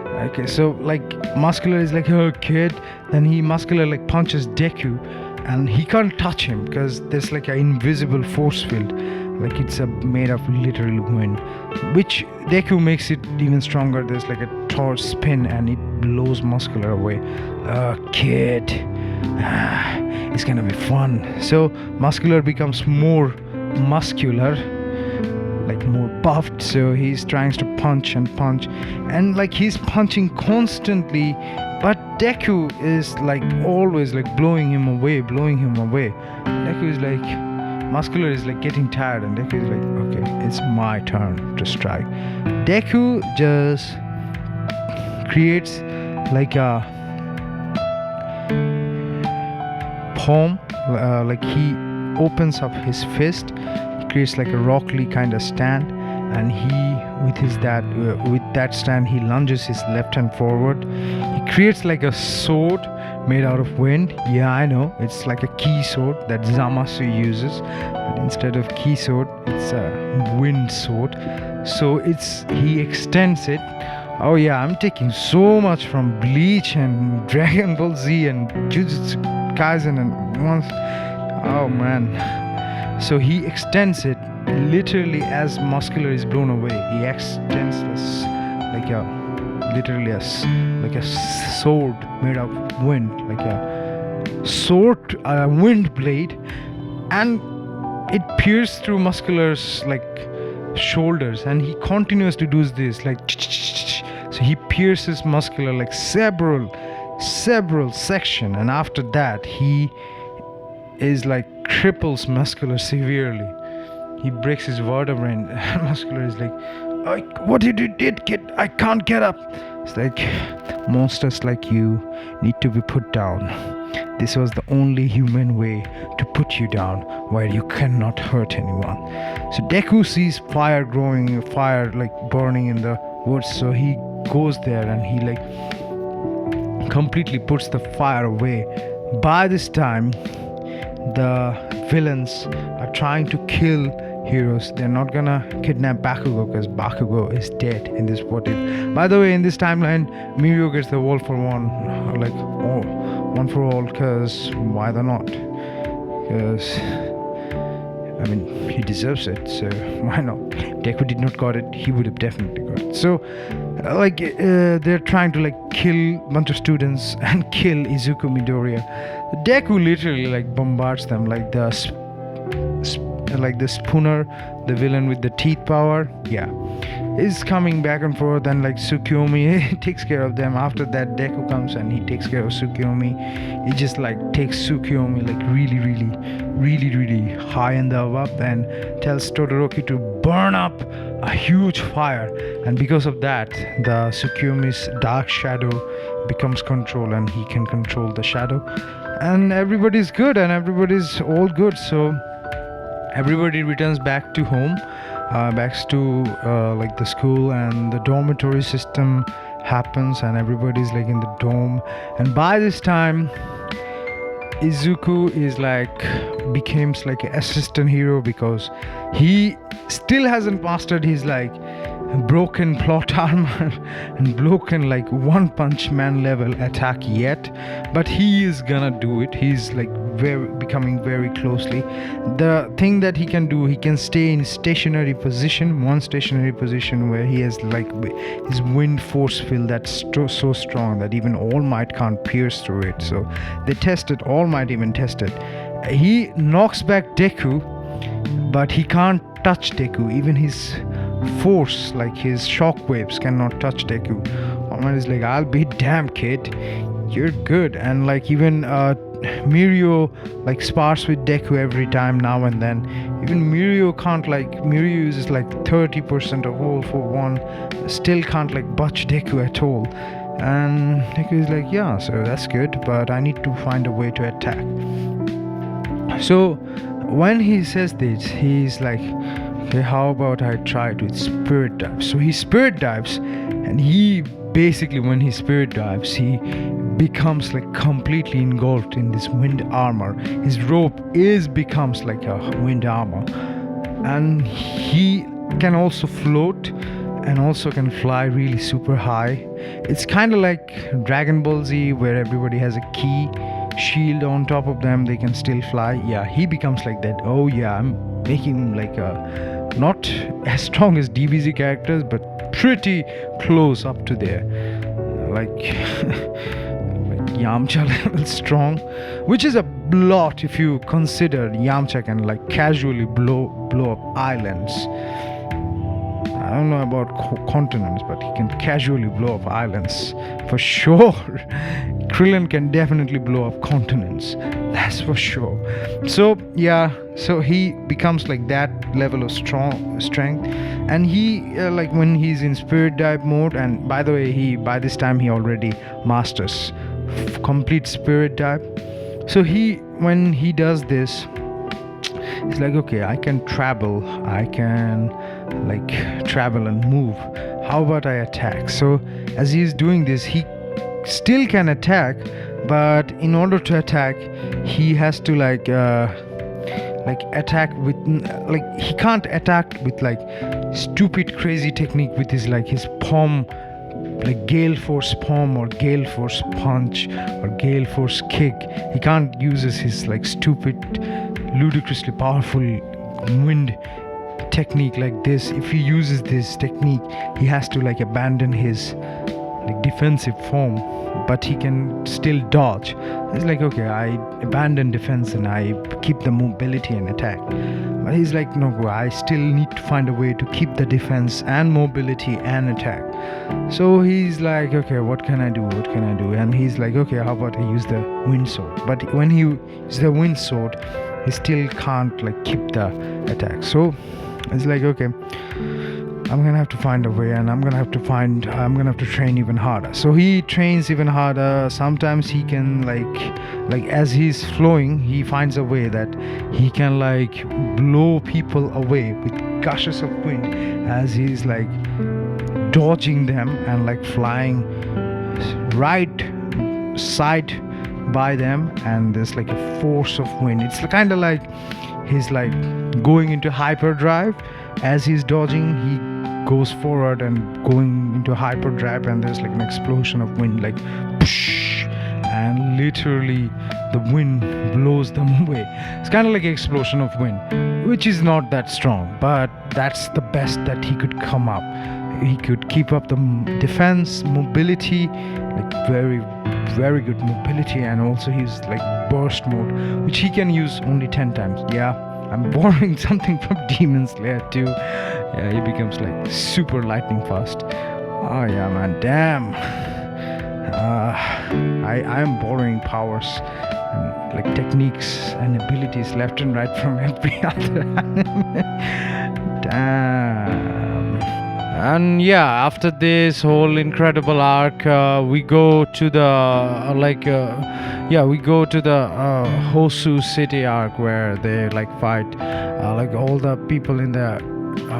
A: Okay, so like muscular is like, oh kid, then muscular like punches Deku and he can't touch him because there's like an invisible force field, like it's made of literal wind, which Deku makes it even stronger. There's like a torch spin and it blows muscular away. Kid, it's gonna be fun. So muscular becomes more muscular, like more buffed, so he's trying to punch and like he's punching constantly, but Deku is like always like blowing him away. Deku is like, muscular is like getting tired and Deku is like, okay, it's my turn to strike. Deku just creates like a palm, like he opens up his fist, creates like a rockly kind of stand, and with that stand he lunges his left hand forward. He creates like a sword made out of wind. Yeah, I know, it's like a key sword that Zamasu uses, but instead of key sword it's a wind sword. So he extends it. Oh yeah, I'm taking so much from Bleach and Dragon Ball Z and Jujutsu Kaisen and once. Oh man. So he extends it literally as muscular is blown away. He extends this like a sword made of wind, like a sword, a wind blade, and it pierces through muscular's like shoulders, and he continues to do this like. So he pierces muscular like several section, and after that he is like cripples muscular severely. He breaks his vertebrae and muscular is like, what did you did, kid? I can't get up. It's like, monsters like you need to be put down. This was the only human way to put you down, where you cannot hurt anyone. So Deku sees fire like burning in the woods, so he goes there and he like completely puts the fire away. By this time the villains are trying to kill heroes. They're not gonna kidnap Bakugo because Bakugo is dead in this what if. By the way, in this timeline Mirio gets the all for one, like one for all, because why the not? Because I mean, he deserves it, so why not? Deku did not got it, he would have definitely got it. So they're trying to like kill a bunch of students and kill Izuku Midoriya. Deku literally like bombards them, like the spooner, the villain with the teeth power, is coming back and forth, and like Tsukuyomi takes care of them. After that Deku comes and he takes care of Tsukuyomi. He just like takes Tsukuyomi like really high in the up and tells Todoroki to burn up a huge fire, and because of that the Tsukuyomi's dark shadow becomes control and he can control the shadow, and everybody's good and everybody's all good. So everybody returns back to home, back to like the school, and the dormitory system happens and everybody's like in the dome. And by this time Izuku is like becomes like an assistant hero because he still hasn't mastered his like broken plot armor and broken like One Punch Man level attack yet, but he is gonna do it. He's like becoming very closely. The thing that he can do, he can stay in stationary position, one stationary position where he has like his wind force field that's so strong that even All Might can't pierce through it. So they tested, All Might even tested. He knocks back Deku, but he can't touch Deku. Even his force, like his shockwaves, cannot touch Deku. All Might is like, I'll be damned, kid, you're good. And like even Mirio like spars with Deku every time now and then. Even Mirio can't like, Mirio uses like 30% of all for one, still can't like budge Deku at all. And Deku is like, yeah, so that's good, but I need to find a way to attack. So when he says this, he's like, okay, how about I try it with spirit dive? So he spirit dives, and he basically, when he spirit dives, he becomes like completely engulfed in this wind armor. His rope becomes like a wind armor, and he can also float and also can fly really super high. It's kind of like Dragon Ball Z, where everybody has a key shield on top of them, they can still fly. Yeah, he becomes like that. Oh yeah, I'm making him like a not as strong as DBZ characters, but pretty close up to there, like like Yamcha level strong, which is a lot if you consider Yamcha can like casually blow up islands. I don't know about continents, but he can casually blow up islands for sure. Krillin can definitely blow up continents, that's for sure. So yeah, so he becomes like that level of strength, and he like when he's in spirit dive mode, and by the way, by this time he already masters complete spirit dive. So when he does this, he's like, okay, I can travel, I can like travel and move. How about I attack? So as he's doing this, he still can attack, but in order to attack, he has to like attack with like, he can't attack with like stupid crazy technique with his like his palm, like Gale Force palm or Gale Force punch or Gale Force kick. He can't use his like stupid, ludicrously powerful wind technique like this. If he uses this technique, he has to like abandon his like defensive form, but he can still dodge. It's like, okay, I abandon defense and I keep the mobility and attack. But he's like, no, I still need to find a way to keep the defense and mobility and attack. So he's like, okay, what can I do? And he's like, okay, how about I use the wind sword? But when he uses the wind sword, he still can't like keep the attack. So it's like, okay, I'm gonna have to find a way, and I'm gonna have to train even harder. So he trains even harder. Sometimes he can like as he's flowing, he finds a way that he can like blow people away with gushes of wind as he's like dodging them and like flying right side by them, and there's like a force of wind. It's kind of like he's like going into hyperdrive. As he's dodging, he goes forward and going into hyperdrive, and there's like an explosion of wind, like psh, and literally the wind blows them away. It's kind of like an explosion of wind, which is not that strong, but that's the best that he could come up. He could keep up the defense, mobility, like very, very good mobility, and also he's like burst mode, which he can use only 10 times. Yeah, I'm borrowing something from Demon Slayer too. Yeah, he becomes like super lightning fast. Oh yeah, man, damn. I am borrowing powers and like techniques and abilities left and right from every other anime. Damn. And yeah, after this whole incredible arc, we go to the Hosu city arc, where they like fight like all the people in the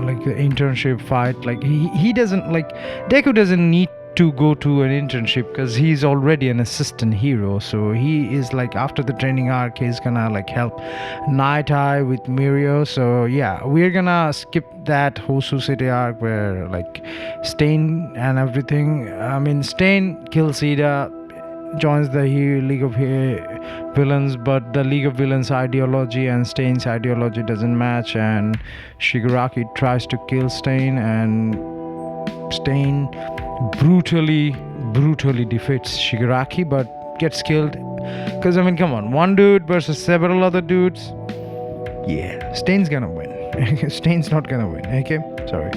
A: like the internship fight. Like he doesn't like, Deku doesn't need to go to an internship because he's already an assistant hero. So he is like, after the training arc, he's gonna like help Night Eye with Mirio. So yeah, we're gonna skip that Hosu City arc where like Stain and everything. I mean, Stain kills Ida, joins the League of Villains, but the League of Villains ideology and Stain's ideology doesn't match, and Shigaraki tries to kill Stain, and Stain brutally defeats Shigaraki but gets killed. Because I mean, come on, one dude versus several other dudes. Yeah, Stain's gonna win. Stain's not gonna win. Okay, sorry.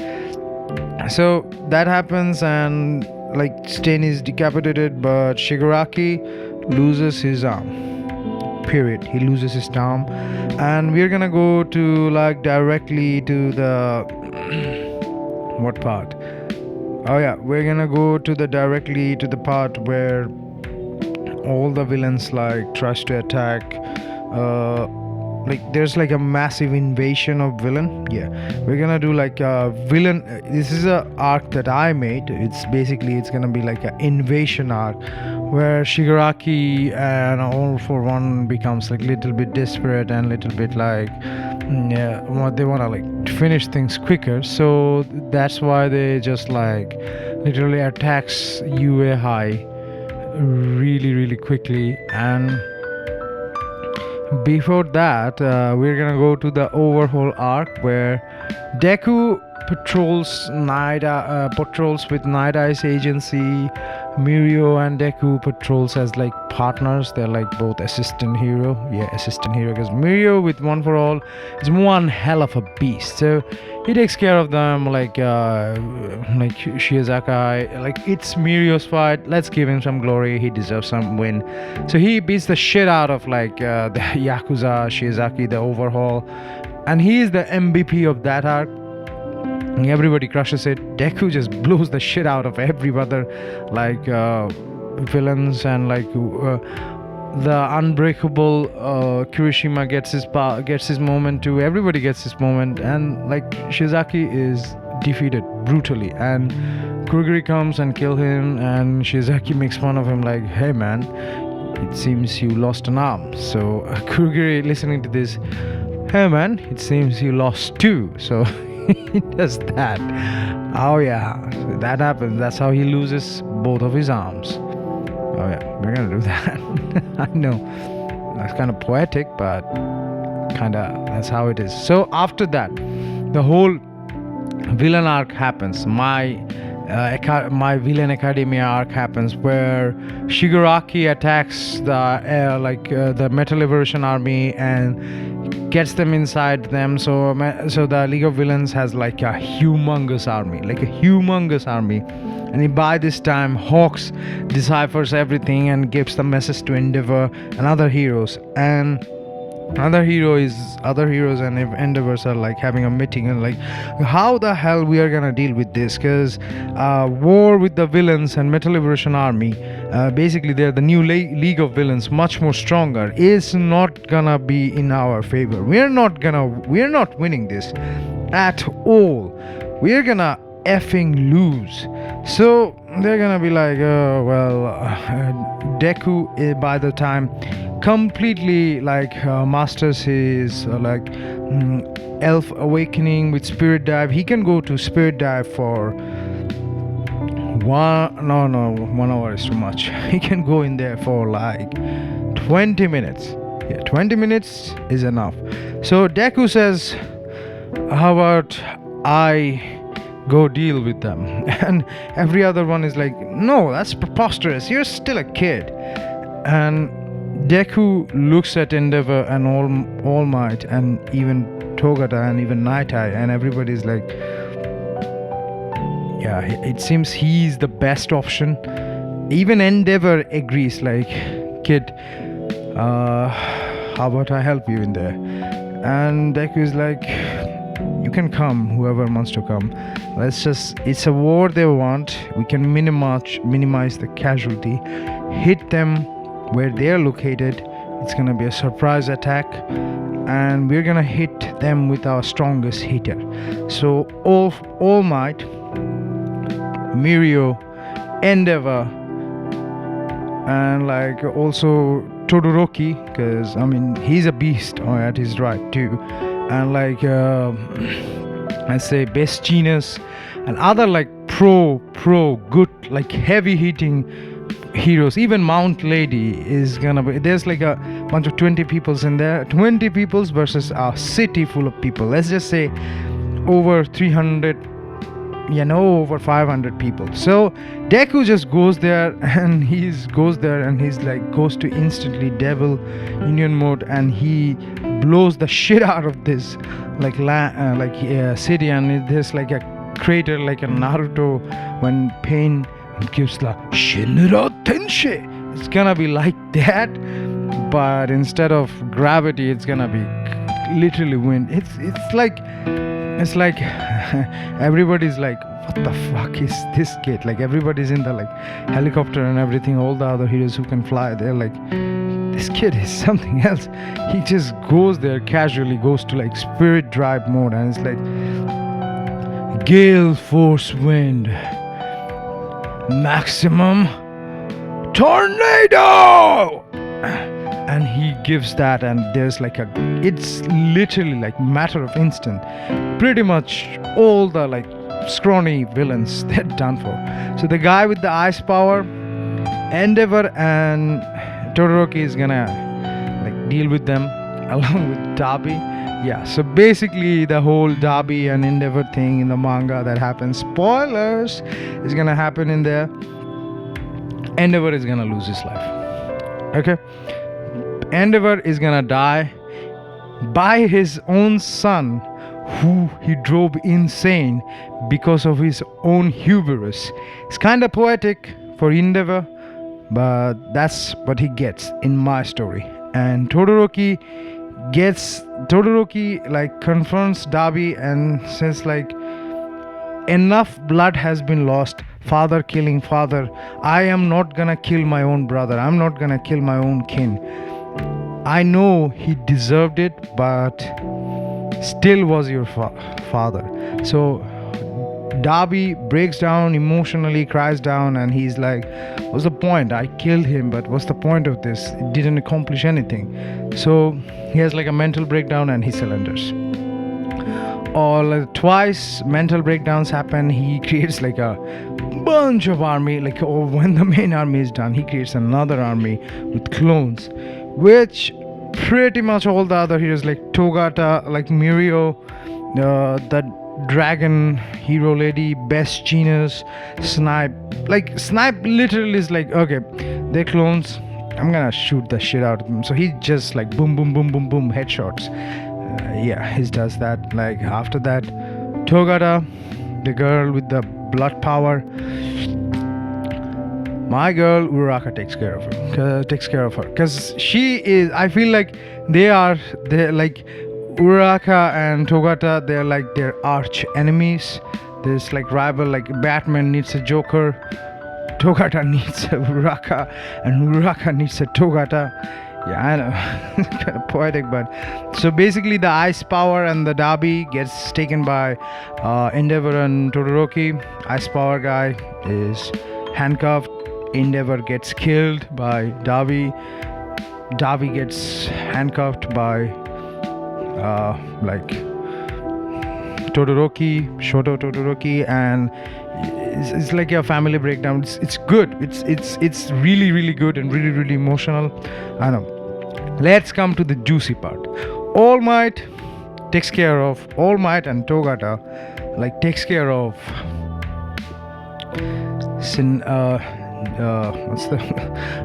A: So that happens, and like Stain is decapitated, but Shigaraki loses his arm. Period. He loses his arm, and we're gonna go to like directly to the what part? Oh yeah, we're gonna go to the directly to the part where all the villains like tries to attack. Like there's like a massive invasion of villain. Yeah, we're gonna do like a villain. This is a arc that I made. It's gonna be like an invasion arc where Shigaraki and All for One becomes like little bit desperate and little bit like they wanna like finish things quicker. So that's why they just like literally attacks UA High really quickly. And before that, we're gonna go to the Overhaul Arc where DEKU patrols with Night Eye's agency. Mirio and DEKU patrols as like partners. They're like both assistant hero. Yeah, assistant hero, because Mirio with One for All is one hell of a beast. So he takes care of them like Shiozaki. Like, it's Mirio's fight. Let's give him some glory. He deserves some win. So he beats the shit out of like the Yakuza, Shiozaki, the Overhaul, and he is the MVP of that arc. Everybody crushes it. DEKU just blows the shit out of every other like villains, and like the unbreakable Kirishima gets his moment too. Everybody gets his moment, and like Shiozaki is defeated brutally, and Kurogiri comes and kill him, and Shiozaki makes fun of him like, hey man, it seems you lost an arm. So Kurogiri, listening to this, hey man, it seems you lost two. So he does that. Oh yeah, so that happens. That's how he loses both of his arms. Oh yeah, we're gonna do that. I know that's kind of poetic, but that's how it is. So after that, the whole villain arc happens. My Villain Academia arc happens, where Shigaraki attacks the Metal Liberation Army and gets them inside them. So the League of Villains has like a humongous army, and by this time Hawks deciphers everything and gives the message to Endeavor and other heroes, and other heroes and Endeavors are like having a meeting and like, how the hell we are gonna deal with this, because war with the villains and Metal Liberation Army, basically they're the new League of Villains, much more stronger, is not gonna be in our favor. We're not winning this at all. We're gonna effing lose. So they're gonna be like, DEKU by the time completely like masters his elf awakening with Spirit Dive. He can go to Spirit Dive for 1 hour is too much. He can go in there for like 20 minutes. Yeah, 20 minutes is enough. So DEKU says, how about I go deal with them? And every other one is like, no, that's preposterous, you're still a kid. And DEKU looks at Endeavor and All Might and even Togata and even Night Eye, and everybody's like, yeah, it seems he's the best option. Even Endeavor agrees, like, kid, how about I help you in there? And DEKU is like, you can come, whoever wants to come. It's a war they want. We can minimize the casualty, hit them where they're located. It's gonna be a surprise attack, and we're gonna hit them with our strongest hitter. So All Might, Mirio, Endeavor, and like also Todoroki, because I mean he's a beast at his right too, and like I say best genius and other like pro good like heavy hitting heroes. Even Mount Lady is gonna be, there's like a bunch of 20 peoples in there, 20 peoples versus a city full of people. Let's just say over 300, over 500 people. So Deku just goes there and he's like goes to instantly devil union mode, and he blows the shit out of this like city, and there's like a crater like a Naruto when Pain gives the Shinra Tensei. It's gonna be like that, but instead of gravity it's gonna be literally wind. It's like everybody's like, what the fuck is this kid? Like everybody's in the like helicopter and everything. All the other heroes who can fly, they're like, this kid is something else. He just goes there casually, goes to like spirit drive mode, and it's like gale force wind, maximum tornado, and he gives that, and there's like it's literally like matter of instant. Pretty much all the like scrawny villains they're done for. So the guy with the ice power, Endeavor and Todoroki is gonna like deal with them along with Dabi. Yeah, so basically the whole Dabi and Endeavor thing in the manga that happens, spoilers, is gonna happen in there. Endeavor is gonna lose his life. Okay, Endeavor is gonna die by his own son, who he drove insane because of his own hubris. It's kind of poetic for Endeavor, but that's what he gets in my story. And Todoroki like confronts Dabi and says like, enough blood has been lost, father killing father. I am not gonna kill my own brother, I'm not gonna kill my own kin. I know he deserved it, but still was your father. So Dabi breaks down emotionally, cries down, and he's like, what's the point? I killed him, but what's the point of this? It didn't accomplish anything. So he has like a mental breakdown and he surrenders. Or like twice mental breakdowns happen. He creates like a bunch of army, like when the main army is done, he creates another army with clones, which pretty much all the other heroes like Togata, like Mirio, the dragon hero lady, best genius, Snipe. Like Snipe literally is like, okay, they're clones, I'm gonna shoot the shit out of them. So he just like boom boom boom boom boom headshots. He does that. Like after that, Togata, the girl with the blood power, my girl Uraraka takes care of her because she is, I feel like they're like Uraraka and Togata, they're like their arch enemies. There's like rival, like Batman needs a Joker, Togata needs a Uraraka, and Uraraka needs a Togata. Yeah, I know, it's kind of poetic, but so basically the ice power and the Dabi gets taken by Endeavor and Todoroki. Ice power guy is handcuffed. Endeavor gets killed by Dabi. Dabi gets handcuffed by like Shoto Todoroki, and it's like a family breakdown. It's good. It's really really good and really really emotional. I know. Let's come to the juicy part. All Might takes care of All Might, and Togata like takes care of what's the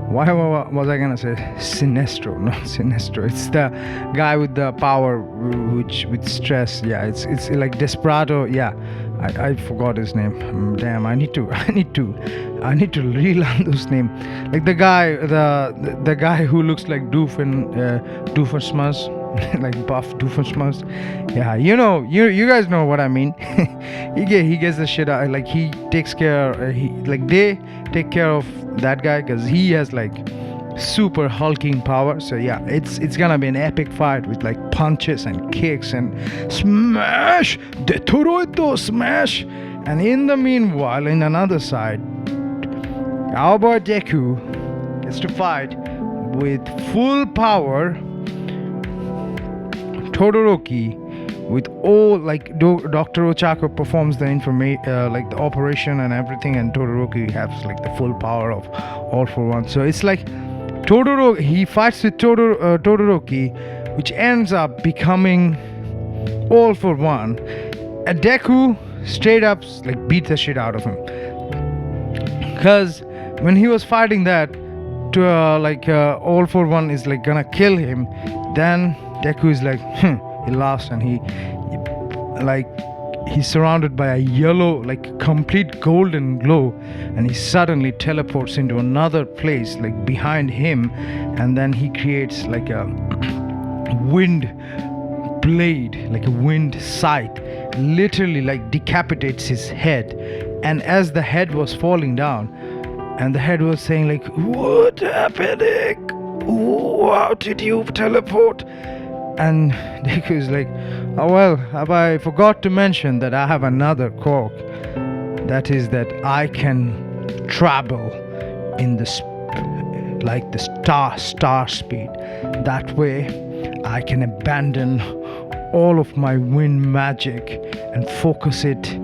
A: why was I gonna say Sinestro? No, Sinestro. It's the guy with the power, which with stress. Yeah, it's like Desperado. Yeah, I forgot his name. Damn, I need to relearn those names. Like the guy, the guy who looks like Doofenshmirtz. Like buff Doofenshmirtz. Yeah, you guys know what I mean. he gets the shit out. Like he takes care. They take care of that guy because he has like super hulking power. So yeah, it's gonna be an epic fight with like punches and kicks and smash, Detoroito smash. And in the meanwhile, in another side, our boy Deku gets to fight with full power Todoroki with all, like, Dr. Ochako performs the like the operation and everything, and Todoroki has like the full power of All for One. So it's like he fights with Todoroki, which ends up becoming All for One. And Deku straight up like beat the shit out of him, because when he was fighting that All for One is like gonna kill him, then Deku is like he laughs, and he's surrounded by a yellow, like complete golden glow, and he suddenly teleports into another place like behind him, and then he creates like a wind blade, like a wind scythe, literally like decapitates his head. And as the head was falling down, and the head was saying like, "What happening? How did you teleport?" And Deku is like, "Oh well, have I forgot to mention that I have another quirk, that is that I can travel in the star speed. That way I can abandon all of my wind magic and focus it,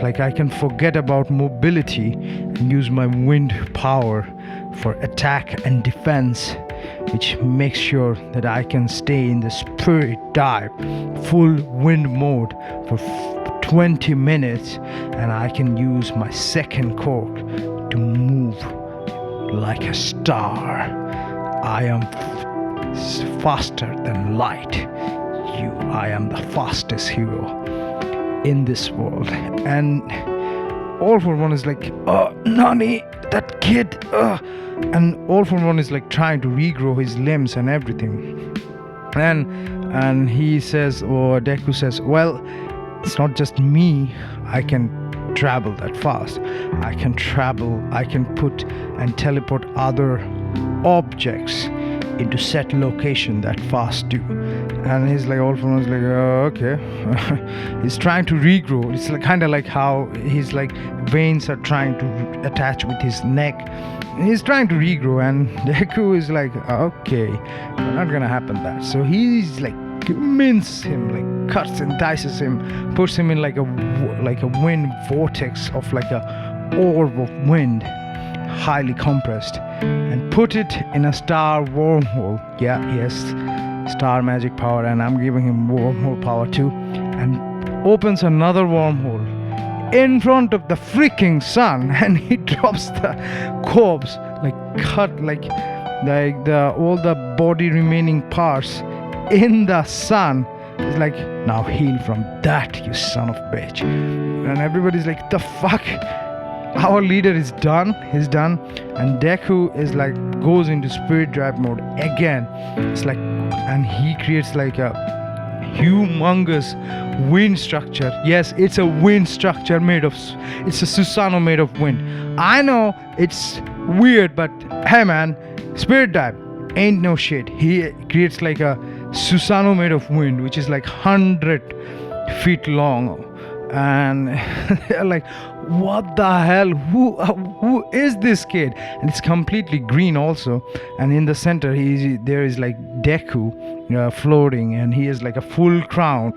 A: like I can forget about mobility and use my wind power for attack and defense, which makes sure that I can stay in the spirit dive full wind mode for 20 minutes, and I can use my second quirk to move like a star. I am faster than light. I am the fastest hero in this world." And All for One is like, Nani, that kid, and All for One is like trying to regrow his limbs and everything. And he says, or Deku says, "Well, it's not just me. I can travel that fast. I can put and teleport other objects into set location that fast too." And he's like, All for One is like, okay. He's trying to regrow. It's like, kind of like how his like veins are trying to attach with his neck. He's trying to regrow, and Deku is like, okay, not gonna happen that. So he's like minces him, like cuts and dices him, puts him in like a wind vortex of like a orb of wind, highly compressed, and put it in a star wormhole. Yeah, he has star magic power, and I'm giving him wormhole power too, and opens another wormhole in front of the freaking sun, and he drops the corpse, like cut like the all the body remaining parts in the sun. It's like, "Now heal from that, you son of a bitch." And everybody's like, "The fuck? Our leader is done. He's done." And Deku is like, goes into spirit drive mode again. It's like, and he creates like a humongous wind structure. Yes, it's a wind structure it's a Susanoo made of wind. I know it's weird, but hey man, spirit dive ain't no shit. He creates like a Susanoo made of wind, which is like 100 feet long, and they're like, "What the hell? Who is this kid?" And it's completely green also, and in the center there is like Deku floating, and he has like a full crown,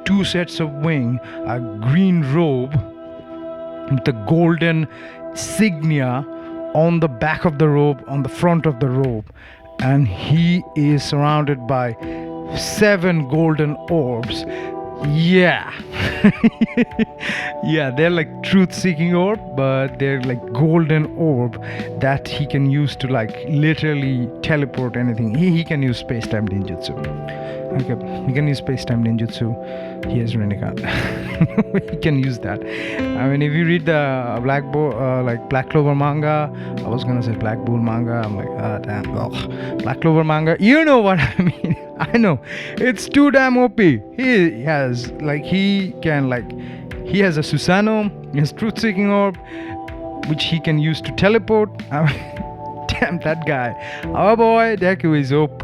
A: 2 sets of wing, a green robe with the golden insignia on the back of the robe, on the front of the robe, and he is surrounded by 7 golden orbs. Yeah. Yeah, they're like truth-seeking orb, but they're like golden orb that he can use to like literally teleport anything. He can use space-time ninjutsu. Okay, he can use space-time ninjutsu. He has Rinnegan. He can use that. I mean, if you read the Black Clover manga, I was gonna say Black Bull manga. I'm like, damn. Ugh. Black Clover manga. You know what I mean? I know. It's too damn OP. He has a Susanoo, he has truth-seeking orb, which he can use to teleport. I mean, damn, that guy. Our boy Deku is OP,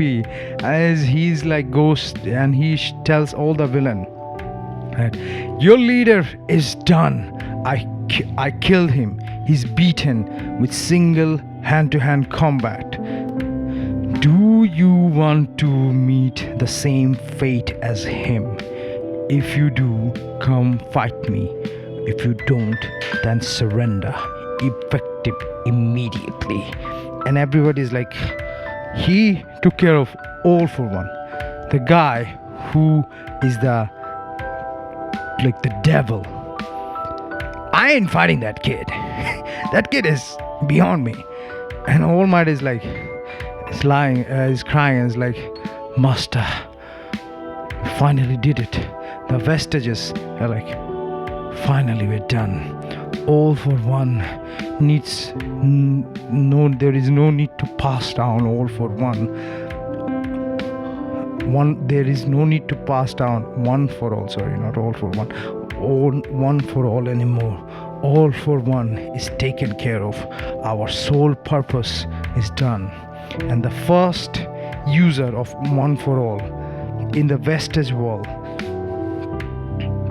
A: as he's like ghost, and he tells all the villain that your leader is done. I killed him. he's beaten with single hand-to-hand combat. Do you want to meet the same fate as him? If you do, come fight me. If you don't, then surrender. Effective immediately. And everybody's like, he took care of all for one. The guy who is the devil. I ain't fighting that kid. That kid is beyond me. And All Might is like, is lying, is crying, and is like, Master, we finally did it. The vestiges are like, finally we're done. All for one needs there is no need to pass down all for one. There is no need to pass down one for all, sorry, not all for one. One for all anymore. All for one is taken care of. Our sole purpose is done. And the first user of one for all in the vestige wall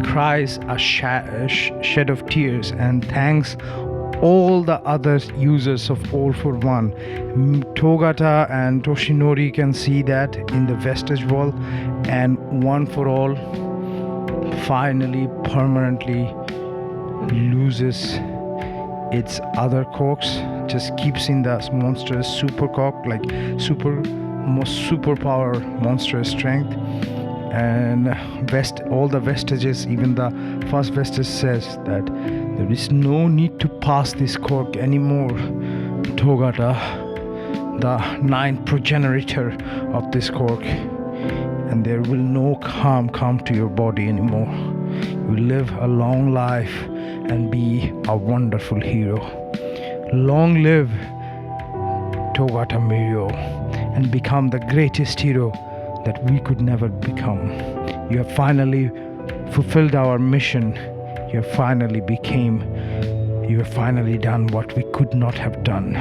A: cries a shed of tears and thanks all the other users of All for One. Togata and Toshinori can see that in the vestige wall, and One for All finally permanently loses its other corks, just keeps in the monstrous super cork, like superpower monstrous strength. And all the vestiges, even the first vestige says that there is no need to pass this cork anymore, Togata, the ninth progenitor of this cork, and there will no harm come to your body anymore. You live a long life and be a wonderful hero. Long live Togata Mirio, and become the greatest hero that we could never become. You have finally fulfilled our mission. You have finally done what we could not have done.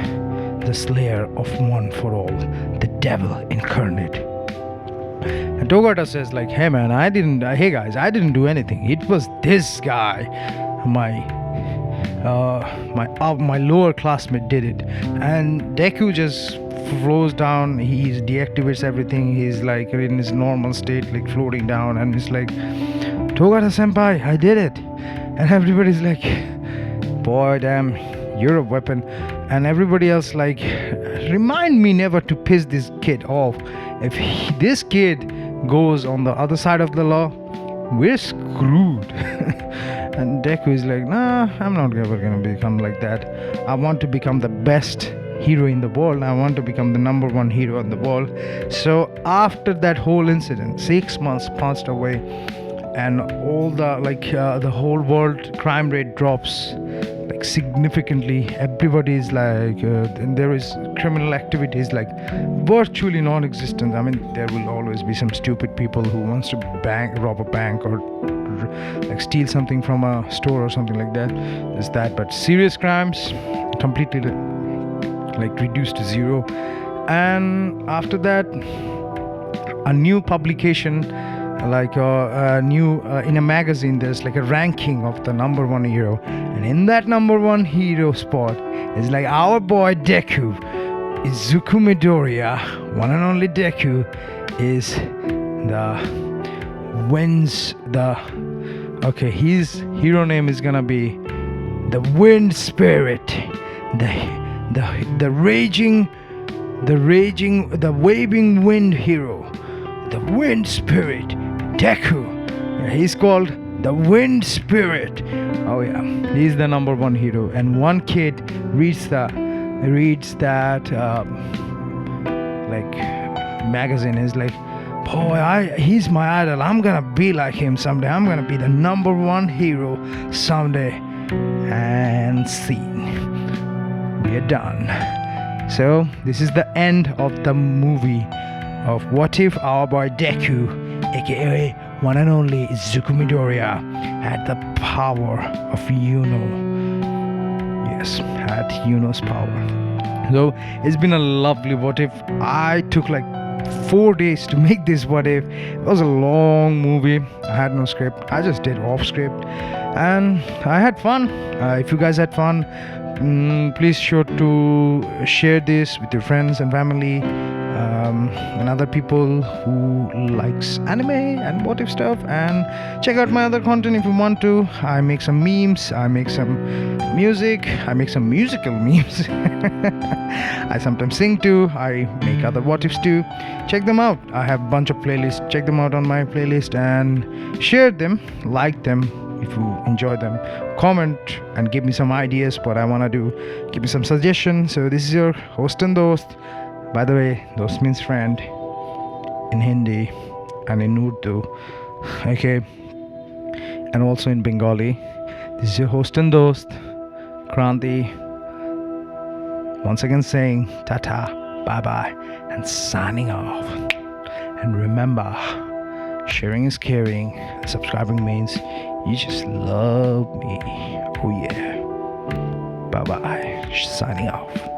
A: The slayer of one for all, the devil incarnate. And Togata says like, hey guys, I didn't do anything. It was this guy, my lower classmate did it. And Deku just flows down, he deactivates everything, he's like in his normal state, like floating down, and he's like, Togata senpai, I did it. And everybody's like, boy damn, you're a weapon. And everybody else like, remind me never to piss this kid off. If this kid goes on the other side of the law, we're screwed. And Deku is like, nah, I'm not ever gonna become like that. I want to become the best hero in the world. I want to become the number one hero in the world. So after that whole incident, 6 months passed away, and all the whole world crime rate drops like significantly. Everybody is like, and there is criminal activities like virtually non-existent. I mean, there will always be some stupid people who wants to rob a bank or like steal something from a store or something like that. There's that, but serious crimes completely like reduced to zero. And after that, a new publication, like a new in a magazine, there's like a ranking of the number one hero, and in that number one hero spot is like our boy Deku. Izuku Midoriya, one and only Deku, is his hero name is gonna be the Wind Spirit, the waving wind hero, the Wind Spirit, Deku. He's called the Wind Spirit. Oh yeah, he's the number one hero. And one kid reads that like magazine, is like, boy, he's my idol. I'm gonna be like him someday. I'm gonna be the number one hero someday. And scene. We are done. So this is the end of the movie of What If Our Boy Deku, aka one and only Izuku Midoriya, had the power of Yuno. Yes, had Yuno's power. So it's been a lovely What If. I took like 4 days to make this What If. It was a long movie. I had no script. I just did off script, and I had fun. If you guys had fun, Please sure to share this with your friends and family, and other people who likes anime and what if stuff. And check out my other content if you want to. I make some memes, I make some music, I make some musical memes. I sometimes sing too. I make other what ifs too. Check them out. I have a bunch of playlists. Check them out on my playlist and share them, like them if you enjoy them. Comment and give me some ideas what I want to do. Give me some suggestions. So this is your host and dost. By the way, dost means friend in Hindi and in Urdu. Okay. And also in Bengali. This is your host and dost, Kranti. Once again saying tata, bye bye, and signing off. And remember, sharing is caring. Subscribing means you just love me. Oh yeah. Bye bye. Signing off.